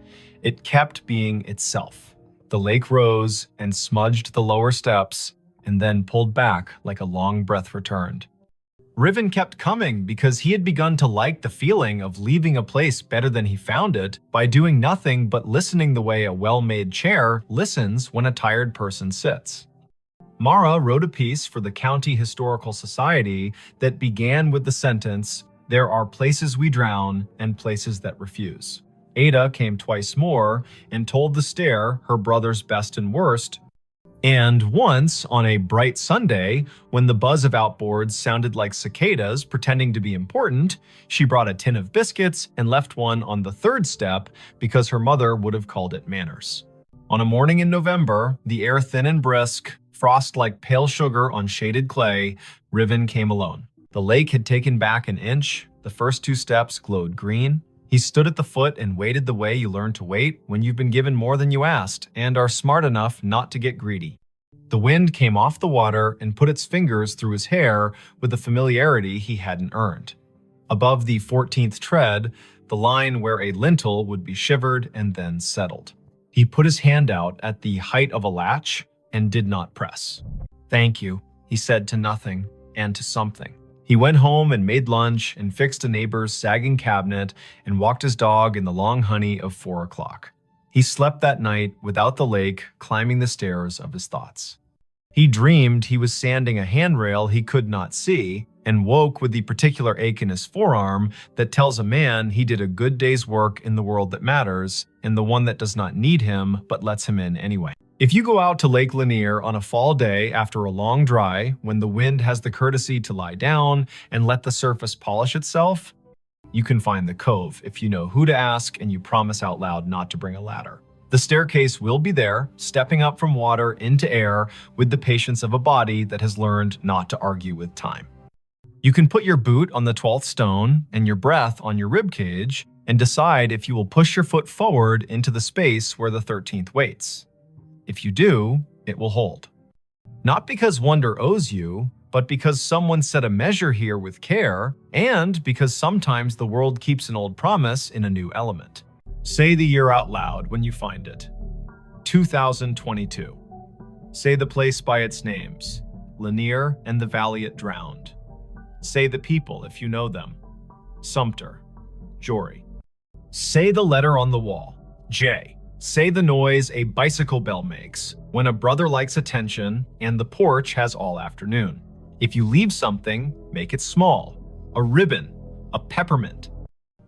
It kept being itself. The lake rose and smudged the lower steps and then pulled back like a long breath returned. Riven kept coming because he had begun to like the feeling of leaving a place better than he found it by doing nothing but listening the way a well-made chair listens when a tired person sits. Mara wrote a piece for the County Historical Society that began with the sentence, "There are places we drown and places that refuse." Ada came twice more and told the stair her brother's best and worst. And once, on a bright Sunday, when the buzz of outboards sounded like cicadas pretending to be important, she brought a tin of biscuits and left one on the 3rd step because her mother would have called it manners. On a morning in November, the air thin and brisk, frost like pale sugar on shaded clay, Riven came alone. The lake had taken back an inch, the first 2 steps glowed green. He stood at the foot and waited the way you learn to wait when you've been given more than you asked and are smart enough not to get greedy. The wind came off the water and put its fingers through his hair with a familiarity he hadn't earned. Above the 14th tread, the line where a lintel would be shivered and then settled. He put his hand out at the height of a latch and did not press. "Thank you," he said to nothing and to something. He went home and made lunch and fixed a neighbor's sagging cabinet and walked his dog in the long honey of 4 o'clock. He slept that night without the lake climbing the stairs of his thoughts. He dreamed he was sanding a handrail he could not see and woke with the particular ache in his forearm that tells a man he did a good day's work in the world that matters and the one that does not need him but lets him in anyway. If you go out to Lake Lanier on a fall day after a long dry, when the wind has the courtesy to lie down and let the surface polish itself, you can find the cove if you know who to ask and you promise out loud not to bring a ladder. The staircase will be there, stepping up from water into air with the patience of a body that has learned not to argue with time. You can put your boot on the 12th stone and your breath on your rib cage and decide if you will push your foot forward into the space where the 13th waits. If you do, it will hold. Not because wonder owes you, but because someone set a measure here with care, and because sometimes the world keeps an old promise in a new element. Say the year out loud when you find it. 2022. Say the place by its names, Lanier and the valley it drowned. Say the people if you know them, Sumter, Jory. Say the letter on the wall, J. Say the noise a bicycle bell makes when a brother likes attention and the porch has all afternoon. If you leave something, make it small, a ribbon, a peppermint.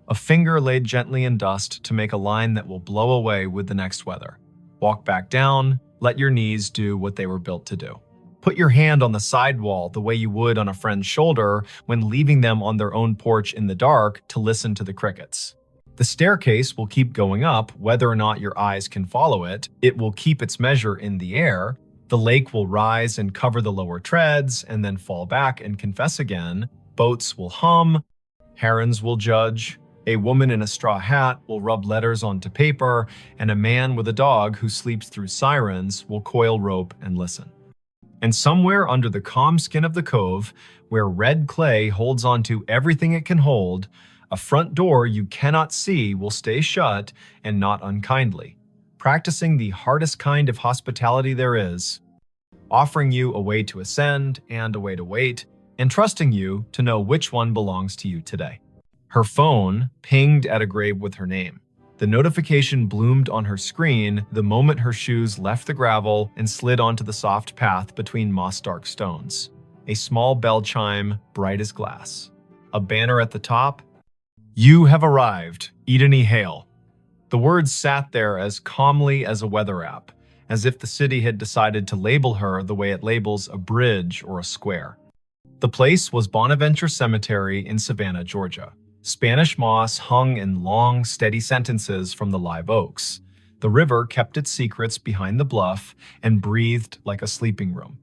A finger laid gently in dust to make a line that will blow away with the next weather. Walk back down, let your knees do what they were built to do. Put your hand on the sidewall the way you would on a friend's shoulder when leaving them on their own porch in the dark to listen to the crickets. The staircase will keep going up whether or not your eyes can follow it. It will keep its measure in the air. The lake will rise and cover the lower treads and then fall back and confess again. Boats will hum. Herons will judge. A woman in a straw hat will rub letters onto paper, and a man with a dog who sleeps through sirens will coil rope and listen. And somewhere under the calm skin of the cove, where red clay holds onto everything it can hold, a front door you cannot see will stay shut and not unkindly, practicing the hardest kind of hospitality there is, offering you a way to ascend and a way to wait, and trusting you to know which one belongs to you today. Her phone pinged at a grave with her name. The notification bloomed on her screen the moment her shoes left the gravel and slid onto the soft path between moss-dark stones. A small bell chime, bright as glass. A banner at the top. You have arrived, Eden E. Hale. The words sat there as calmly as a weather app, as if the city had decided to label her the way it labels a bridge or a square. The place was Bonaventure Cemetery in Savannah, Georgia. Spanish moss hung in long, steady sentences from the live oaks. The river kept its secrets behind the bluff and breathed like a sleeping room.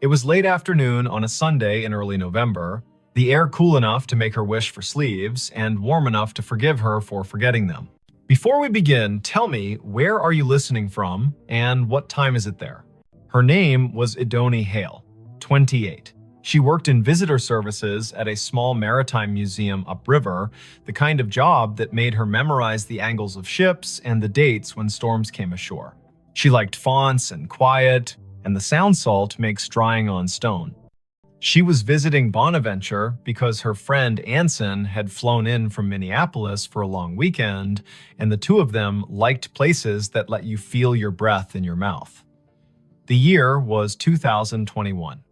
It was late afternoon on a Sunday in early November, the air cool enough to make her wish for sleeves and warm enough to forgive her for forgetting them. Before we begin, tell me, where are you listening from and what time is it there? Her name was Idoni Hale, 28. She worked in visitor services at a small maritime museum upriver, the kind of job that made her memorize the angles of ships and the dates when storms came ashore. She liked fonts and quiet, and the sound salt makes drying on stone. She was visiting Bonaventure because her friend Anson had flown in from Minneapolis for a long weekend, and the two of them liked places that let you feel your breath in your mouth. The year was 2021.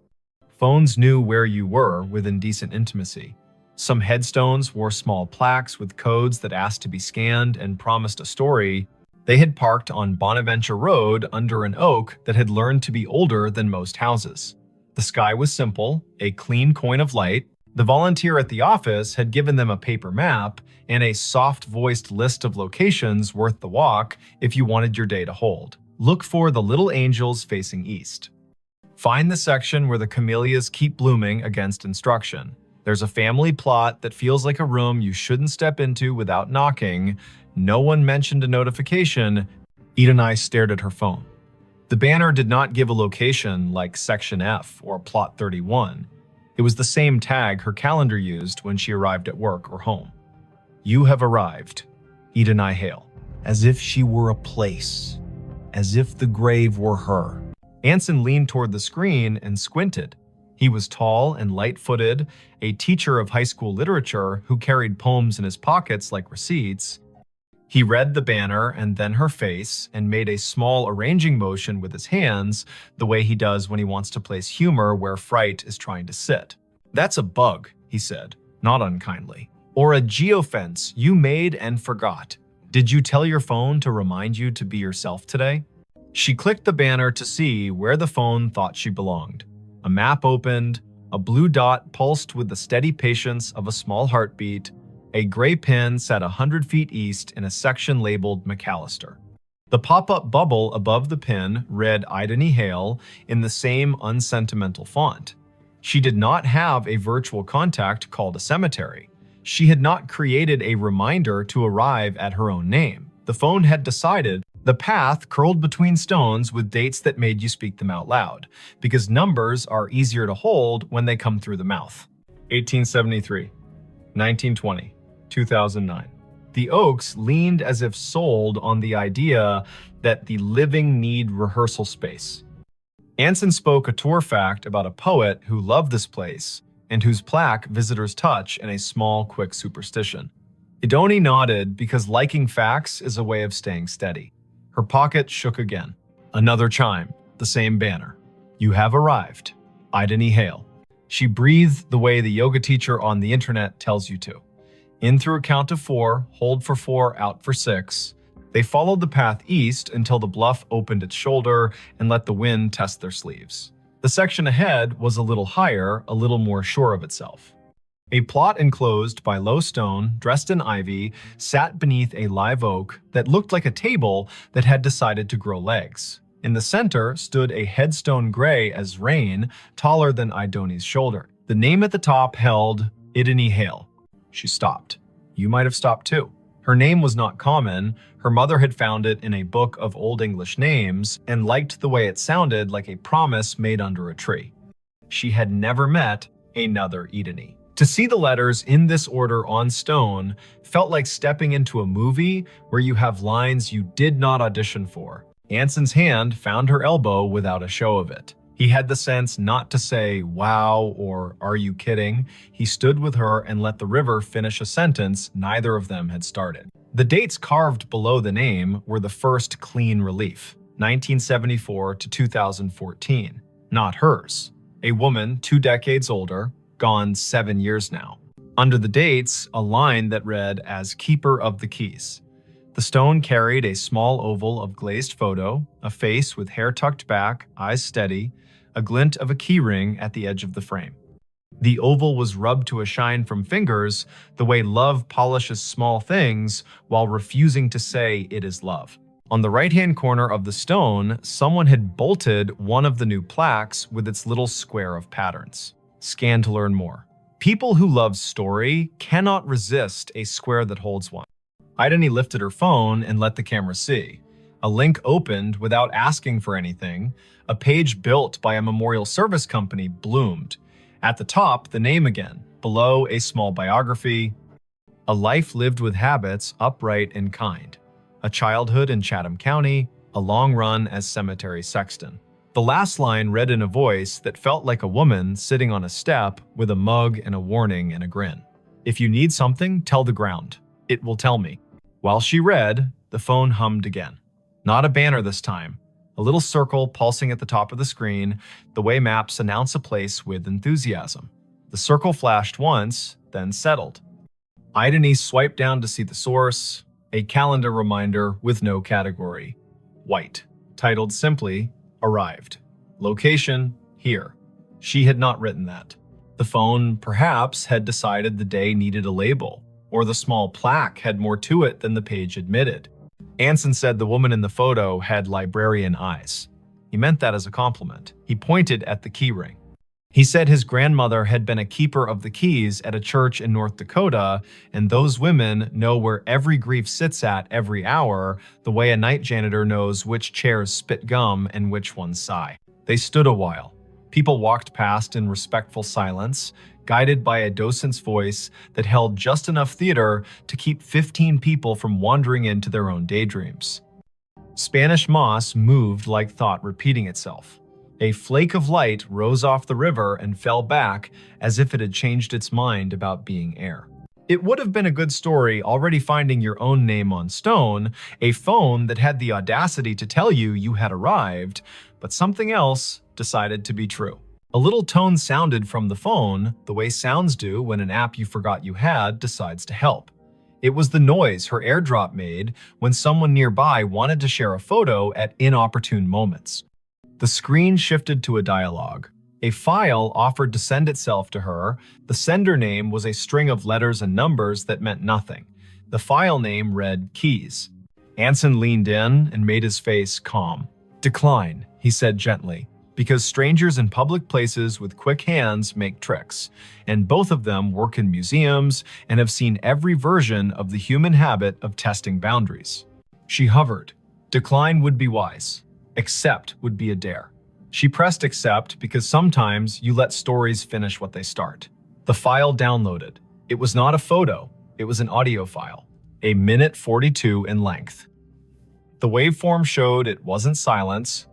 Phones knew where you were within decent intimacy. Some headstones wore small plaques with codes that asked to be scanned and promised a story. They had parked on Bonaventure Road under an oak that had learned to be older than most houses. The sky was simple, a clean coin of light. The volunteer at the office had given them a paper map and a soft-voiced list of locations worth the walk if you wanted your day to hold. Look for the little angels facing east. Find the section where the camellias keep blooming against instruction. There's a family plot that feels like a room you shouldn't step into without knocking. No one mentioned a notification. Eden stared at her phone. The banner did not give a location like Section F or Plot 31. It was the same tag her calendar used when she arrived at work or home. You have arrived, Eden Hale. As if she were a place. As if the grave were her. Anson leaned toward the screen and squinted. He was tall and light-footed, a teacher of high school literature who carried poems in his pockets like receipts. He read the banner and then her face and made a small arranging motion with his hands, the way he does when he wants to place humor where fright is trying to sit. That's a bug, he said, not unkindly. Or a geofence you made and forgot. Did you tell your phone to remind you to be yourself today? She clicked the banner to see where the phone thought she belonged. A map opened, a blue dot pulsed with the steady patience of a small heartbeat. A gray pin sat 100 feet east in a section labeled McAllister. The pop-up bubble above the pin read Idany Hale in the same unsentimental font. She did not have a virtual contact called a cemetery. She had not created a reminder to arrive at her own name. The phone had decided the path curled between stones with dates that made you speak them out loud, because numbers are easier to hold when they come through the mouth. 1873, 1920, 2009. The Oaks leaned as if sold on the idea that the living need rehearsal space. Anson spoke a tour fact about a poet who loved this place and whose plaque visitors touch in a small, quick superstition. Idony nodded because liking facts is a way of staying steady. Her pocket shook again. Another chime, the same banner. You have arrived. Idany Hale. She breathed the way the yoga teacher on the internet tells you to. In through a count of 4, hold for 4, out for 6. They followed the path east until the bluff opened its shoulder and let the wind test their sleeves. The section ahead was a little higher, a little more sure of itself. A plot enclosed by low stone, dressed in ivy, sat beneath a live oak that looked like a table that had decided to grow legs. In the center stood a headstone gray as rain, taller than Idony's shoulder. The name at the top held Idany Hale. She stopped. You might have stopped too. Her name was not common. Her mother had found it in a book of Old English names and liked the way it sounded like a promise made under a tree. She had never met another Idany. To see the letters in this order on stone felt like stepping into a movie where you have lines you did not audition for. Anson's hand found her elbow without a show of it. He had the sense not to say, wow, or are you kidding? He stood with her and let the river finish a sentence neither of them had started. The dates carved below the name were the first clean relief, 1974 to 2014, not hers. A woman 2 decades older, gone 7 years now. Under the dates, a line that read as Keeper of the Keys. The stone carried a small oval of glazed photo, a face with hair tucked back, eyes steady, a glint of a keyring at the edge of the frame. The oval was rubbed to a shine from fingers, the way love polishes small things while refusing to say it is love. On the right-hand corner of the stone, someone had bolted one of the new plaques with its little square of patterns. Scan to learn more. People who love story cannot resist a square that holds one. Idany lifted her phone and let the camera see. A link opened without asking for anything. A page built by a memorial service company bloomed. At the top, the name again. Below, a small biography. A life lived with habits, upright and kind. A childhood in Chatham County. A long run as cemetery sexton. The last line read in a voice that felt like a woman sitting on a step with a mug and a warning and a grin. If you need something, tell the ground. It will tell me. While she read, the phone hummed again. Not a banner this time. A little circle pulsing at the top of the screen, the way maps announce a place with enthusiasm. The circle flashed once, then settled. Idany swiped down to see the source, a calendar reminder with no category. White, titled simply, Arrived. Location, here. She had not written that. The phone, perhaps, had decided the day needed a label, or the small plaque had more to it than the page admitted. Anson said the woman in the photo had librarian eyes. He meant that as a compliment. He pointed at the keyring. He said his grandmother had been a keeper of the keys at a church in North Dakota, and those women know where every grief sits at every hour, the way a night janitor knows which chairs spit gum and which ones sigh. They stood a while. People walked past in respectful silence, guided by a docent's voice that held just enough theater to keep 15 people from wandering into their own daydreams. Spanish moss moved like thought repeating itself. A flake of light rose off the river and fell back as if it had changed its mind about being air. It would have been a good story already finding your own name on stone, a phone that had the audacity to tell you you had arrived, but something else decided to be true. A little tone sounded from the phone, the way sounds do when an app you forgot you had decides to help. It was the noise her AirDrop made when someone nearby wanted to share a photo at inopportune moments. The screen shifted to a dialogue. A file offered to send itself to her. The sender name was a string of letters and numbers that meant nothing. The file name read Keys. Anson leaned in and made his face calm. "Decline," he said gently, "because strangers in public places with quick hands make tricks, and both of them work in museums and have seen every version of the human habit of testing boundaries." She hovered. Decline would be wise. Accept would be a dare. She pressed accept because sometimes you let stories finish what they start. The file downloaded. It was not a photo, it was an audio file, a minute 42 in length. The waveform showed it wasn't silence.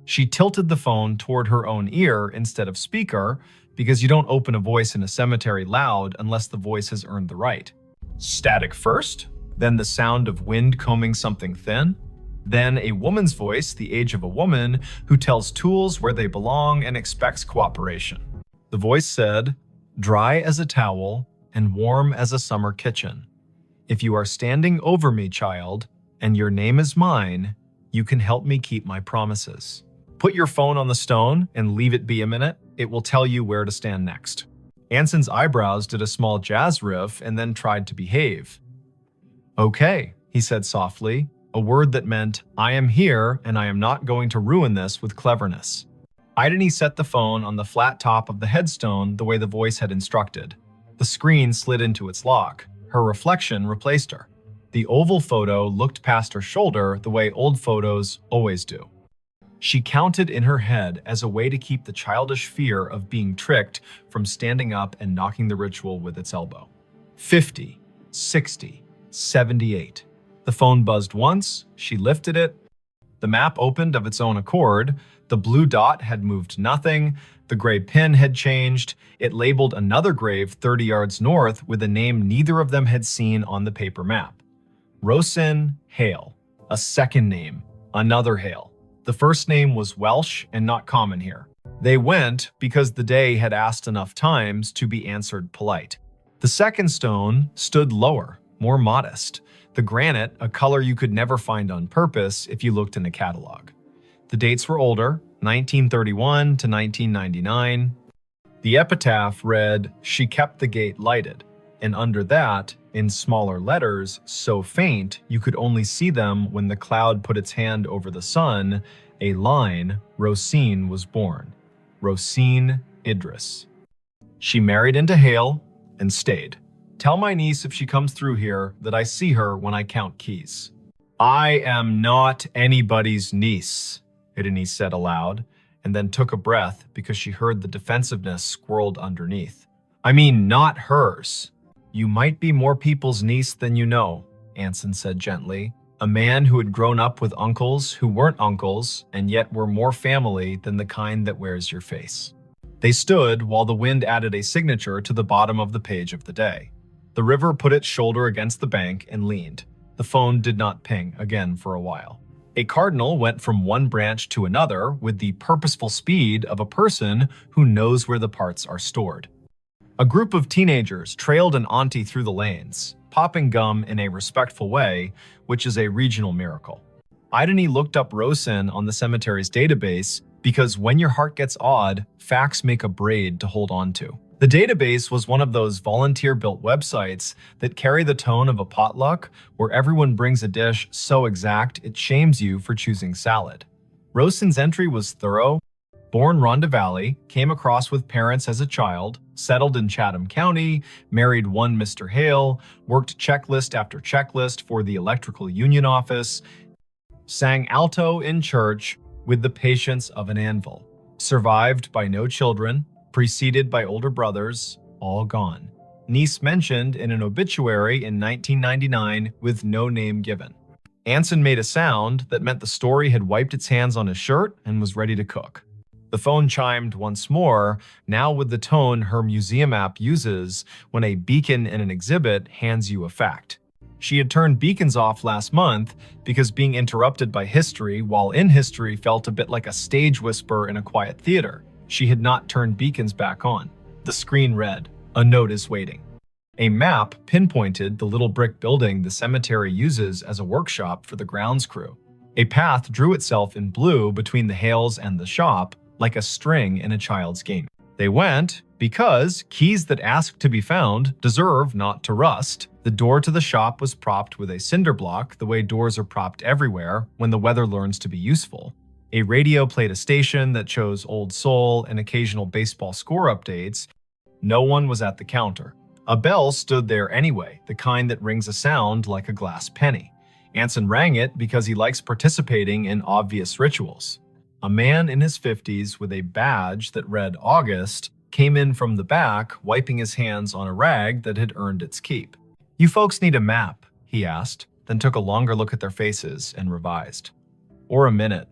She tilted the phone toward her own ear instead of speaker because you don't open a voice in a cemetery loud unless the voice has earned the right. Static first, then the sound of wind combing something thin, then a woman's voice, the age of a woman, who tells tools where they belong and expects cooperation. The voice said, "Dry as a towel and warm as a summer kitchen. If you are standing over me, child, and your name is mine, you can help me keep my promises. Put your phone on the stone and leave it be a minute. It will tell you where to stand next." Anson's eyebrows did a small jazz riff and then tried to behave. "Okay," he said softly, a word that meant, "I am here and I am not going to ruin this with cleverness." Ideni set the phone on the flat top of the headstone the way the voice had instructed. The screen slid into its lock. Her reflection replaced her. The oval photo looked past her shoulder the way old photos always do. She counted in her head as a way to keep the childish fear of being tricked from standing up and knocking the ritual with its elbow. 50, 60, 78. The phone buzzed once, she lifted it. The map opened of its own accord. The blue dot had moved nothing. The gray pin had changed. It labeled another grave 30 yards north with a name neither of them had seen on the paper map. Rosin Hale. A second name. Another Hale. The first name was Welsh and not common here. They went because the day had asked enough times to be answered polite. The second stone stood lower, more modest. The granite, a color you could never find on purpose if you looked in a catalog. The dates were older, 1931 to 1999. The epitaph read, "She kept the gate lighted," and under that, in smaller letters, so faint you could only see them when the cloud put its hand over the sun, a line, Rosine was born. Rosine Idris. She married into Hale and stayed. Tell my niece if she comes through here that I see her when I count keys. I am not anybody's niece, Ideni said aloud, and then took a breath because she heard the defensiveness squirreled underneath. I mean, not hers. You might be more people's niece than you know, Anson said gently, a man who had grown up with uncles who weren't uncles and yet were more family than the kind that wears your face. They stood while the wind added a signature to the bottom of the page of the day. The river put its shoulder against the bank and leaned. The phone did not ping again for a while. A cardinal went from one branch to another with the purposeful speed of a person who knows where the parts are stored. A group of teenagers trailed an auntie through the lanes, popping gum in a respectful way, which is a regional miracle. Ideni looked up Rosin on the cemetery's database because when your heart gets odd, facts make a braid to hold on to. The database was one of those volunteer-built websites that carry the tone of a potluck where everyone brings a dish so exact it shames you for choosing salad. Rosin's entry was thorough. Born Rhonda Valley, came across with parents as a child, settled in Chatham County, married one Mr. Hale, worked checklist after checklist for the electrical union office, sang alto in church with the patience of an anvil, survived by no children, preceded by older brothers, all gone. Niece mentioned in an obituary in 1999 with no name given. Anson made a sound that meant the story had wiped its hands on his shirt and was ready to cook. The phone chimed once more, now with the tone her museum app uses when a beacon in an exhibit hands you a fact. She had turned beacons off last month because being interrupted by history while in history felt a bit like a stage whisper in a quiet theater. She had not turned beacons back on. The screen read, "A note is waiting." A map pinpointed the little brick building the cemetery uses as a workshop for the grounds crew. A path drew itself in blue between the Hales and the shop, like a string in a child's game. They went because keys that ask to be found deserve not to rust. The door to the shop was propped with a cinder block the way doors are propped everywhere when the weather learns to be useful. A radio played a station that chose old soul and occasional baseball score updates. No one was at the counter. A bell stood there anyway, the kind that rings a sound like a glass penny. Anson rang it because he likes participating in obvious rituals. A man in his 50s with a badge that read August came in from the back, wiping his hands on a rag that had earned its keep. "You folks need a map?" he asked, then took a longer look at their faces and revised. "Or a minute."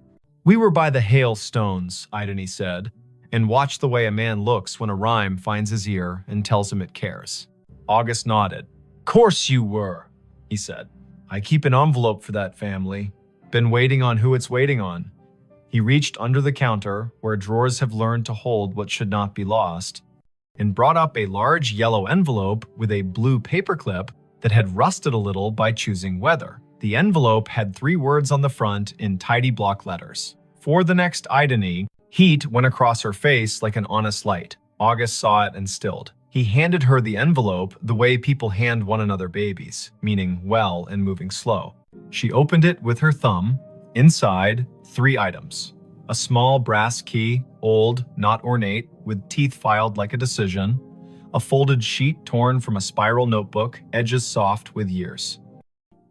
"We were by the hailstones," Idony said, and watched the way a man looks when a rhyme finds his ear and tells him it cares. August nodded. "Course you were," he said. "I keep an envelope for that family. Been waiting on who it's waiting on." He reached under the counter, where drawers have learned to hold what should not be lost, and brought up a large yellow envelope with a blue paperclip that had rusted a little by choosing weather. The envelope had 3 words on the front in tidy block letters. For the next Idony, heat went across her face like an honest light. August saw it and stilled. He handed her the envelope the way people hand one another babies, meaning well and moving slow. She opened it with her thumb. Inside, 3 items. A small brass key, old, not ornate, with teeth filed like a decision. A folded sheet torn from a spiral notebook, edges soft with years.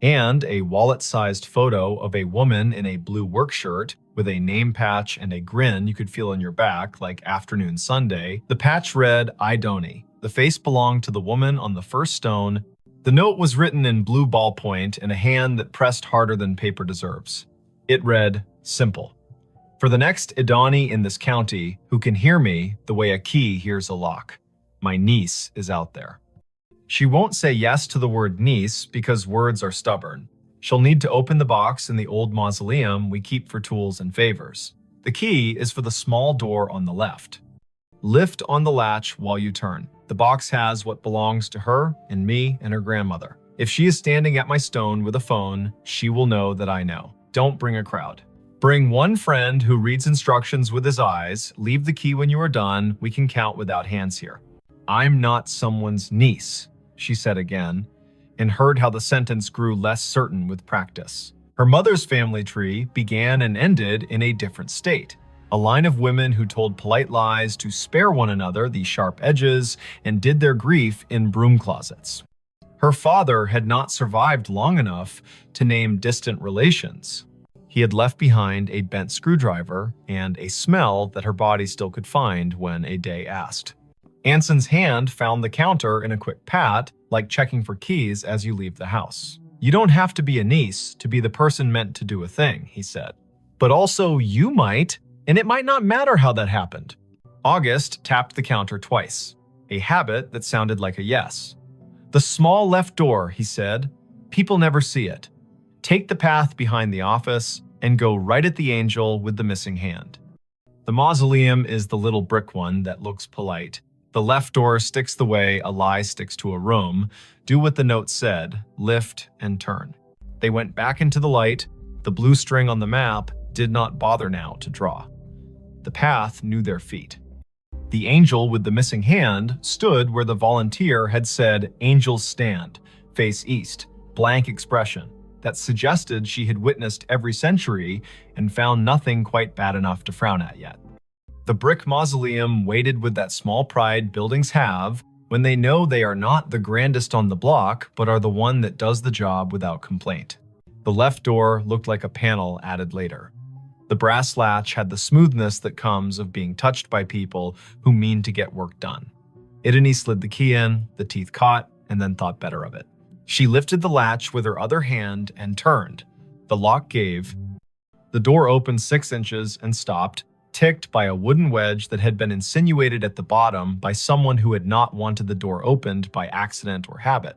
And a wallet-sized photo of a woman in a blue work shirt with a name patch and a grin you could feel on your back like afternoon Sunday. The patch read, "Idony." The face belonged to the woman on the first stone. The note was written in blue ballpoint in a hand that pressed harder than paper deserves. It read, "Simple. For the next Idony in this county who can hear me the way a key hears a lock. My niece is out there." She won't say yes to the word niece because words are stubborn. She'll need to open the box in the old mausoleum we keep for tools and favors. The key is for the small door on the left. Lift on the latch while you turn. The box has what belongs to her and me and her grandmother. If she is standing at my stone with a phone, she will know that I know. Don't bring a crowd. Bring one friend who reads instructions with his eyes. Leave the key when you are done. We can count without hands here. "I'm not someone's niece," she said again, and heard how the sentence grew less certain with practice. Her mother's family tree began and ended in a different state. A line of women who told polite lies to spare one another the sharp edges and did their grief in broom closets. Her father had not survived long enough to name distant relations. He had left behind a bent screwdriver and a smell that her body still could find when a day asked. Anson's hand found the counter in a quick pat, like checking for keys as you leave the house. "You don't have to be a niece to be the person meant to do a thing," he said. "But also you might, and it might not matter how that happened." August tapped the counter twice, a habit that sounded like a yes. "The small left door," he said. "People never see it. Take the path behind the office and go right at the angel with the missing hand. The mausoleum is the little brick one that looks polite. The left door sticks the way a lie sticks to a room. Do what the note said, lift and turn." They went back into the light. The blue string on the map did not bother now to draw. The path knew their feet. The angel with the missing hand stood where the volunteer had said, "Angels stand, face east," blank expression that suggested she had witnessed every century and found nothing quite bad enough to frown at yet. The brick mausoleum waited with that small pride buildings have when they know they are not the grandest on the block, but are the one that does the job without complaint. The left door looked like a panel added later. The brass latch had the smoothness that comes of being touched by people who mean to get work done. Idony slid the key in, the teeth caught, and then thought better of it. She lifted the latch with her other hand and turned. The lock gave. The door opened 6 inches and stopped, ticked by a wooden wedge that had been insinuated at the bottom by someone who had not wanted the door opened by accident or habit.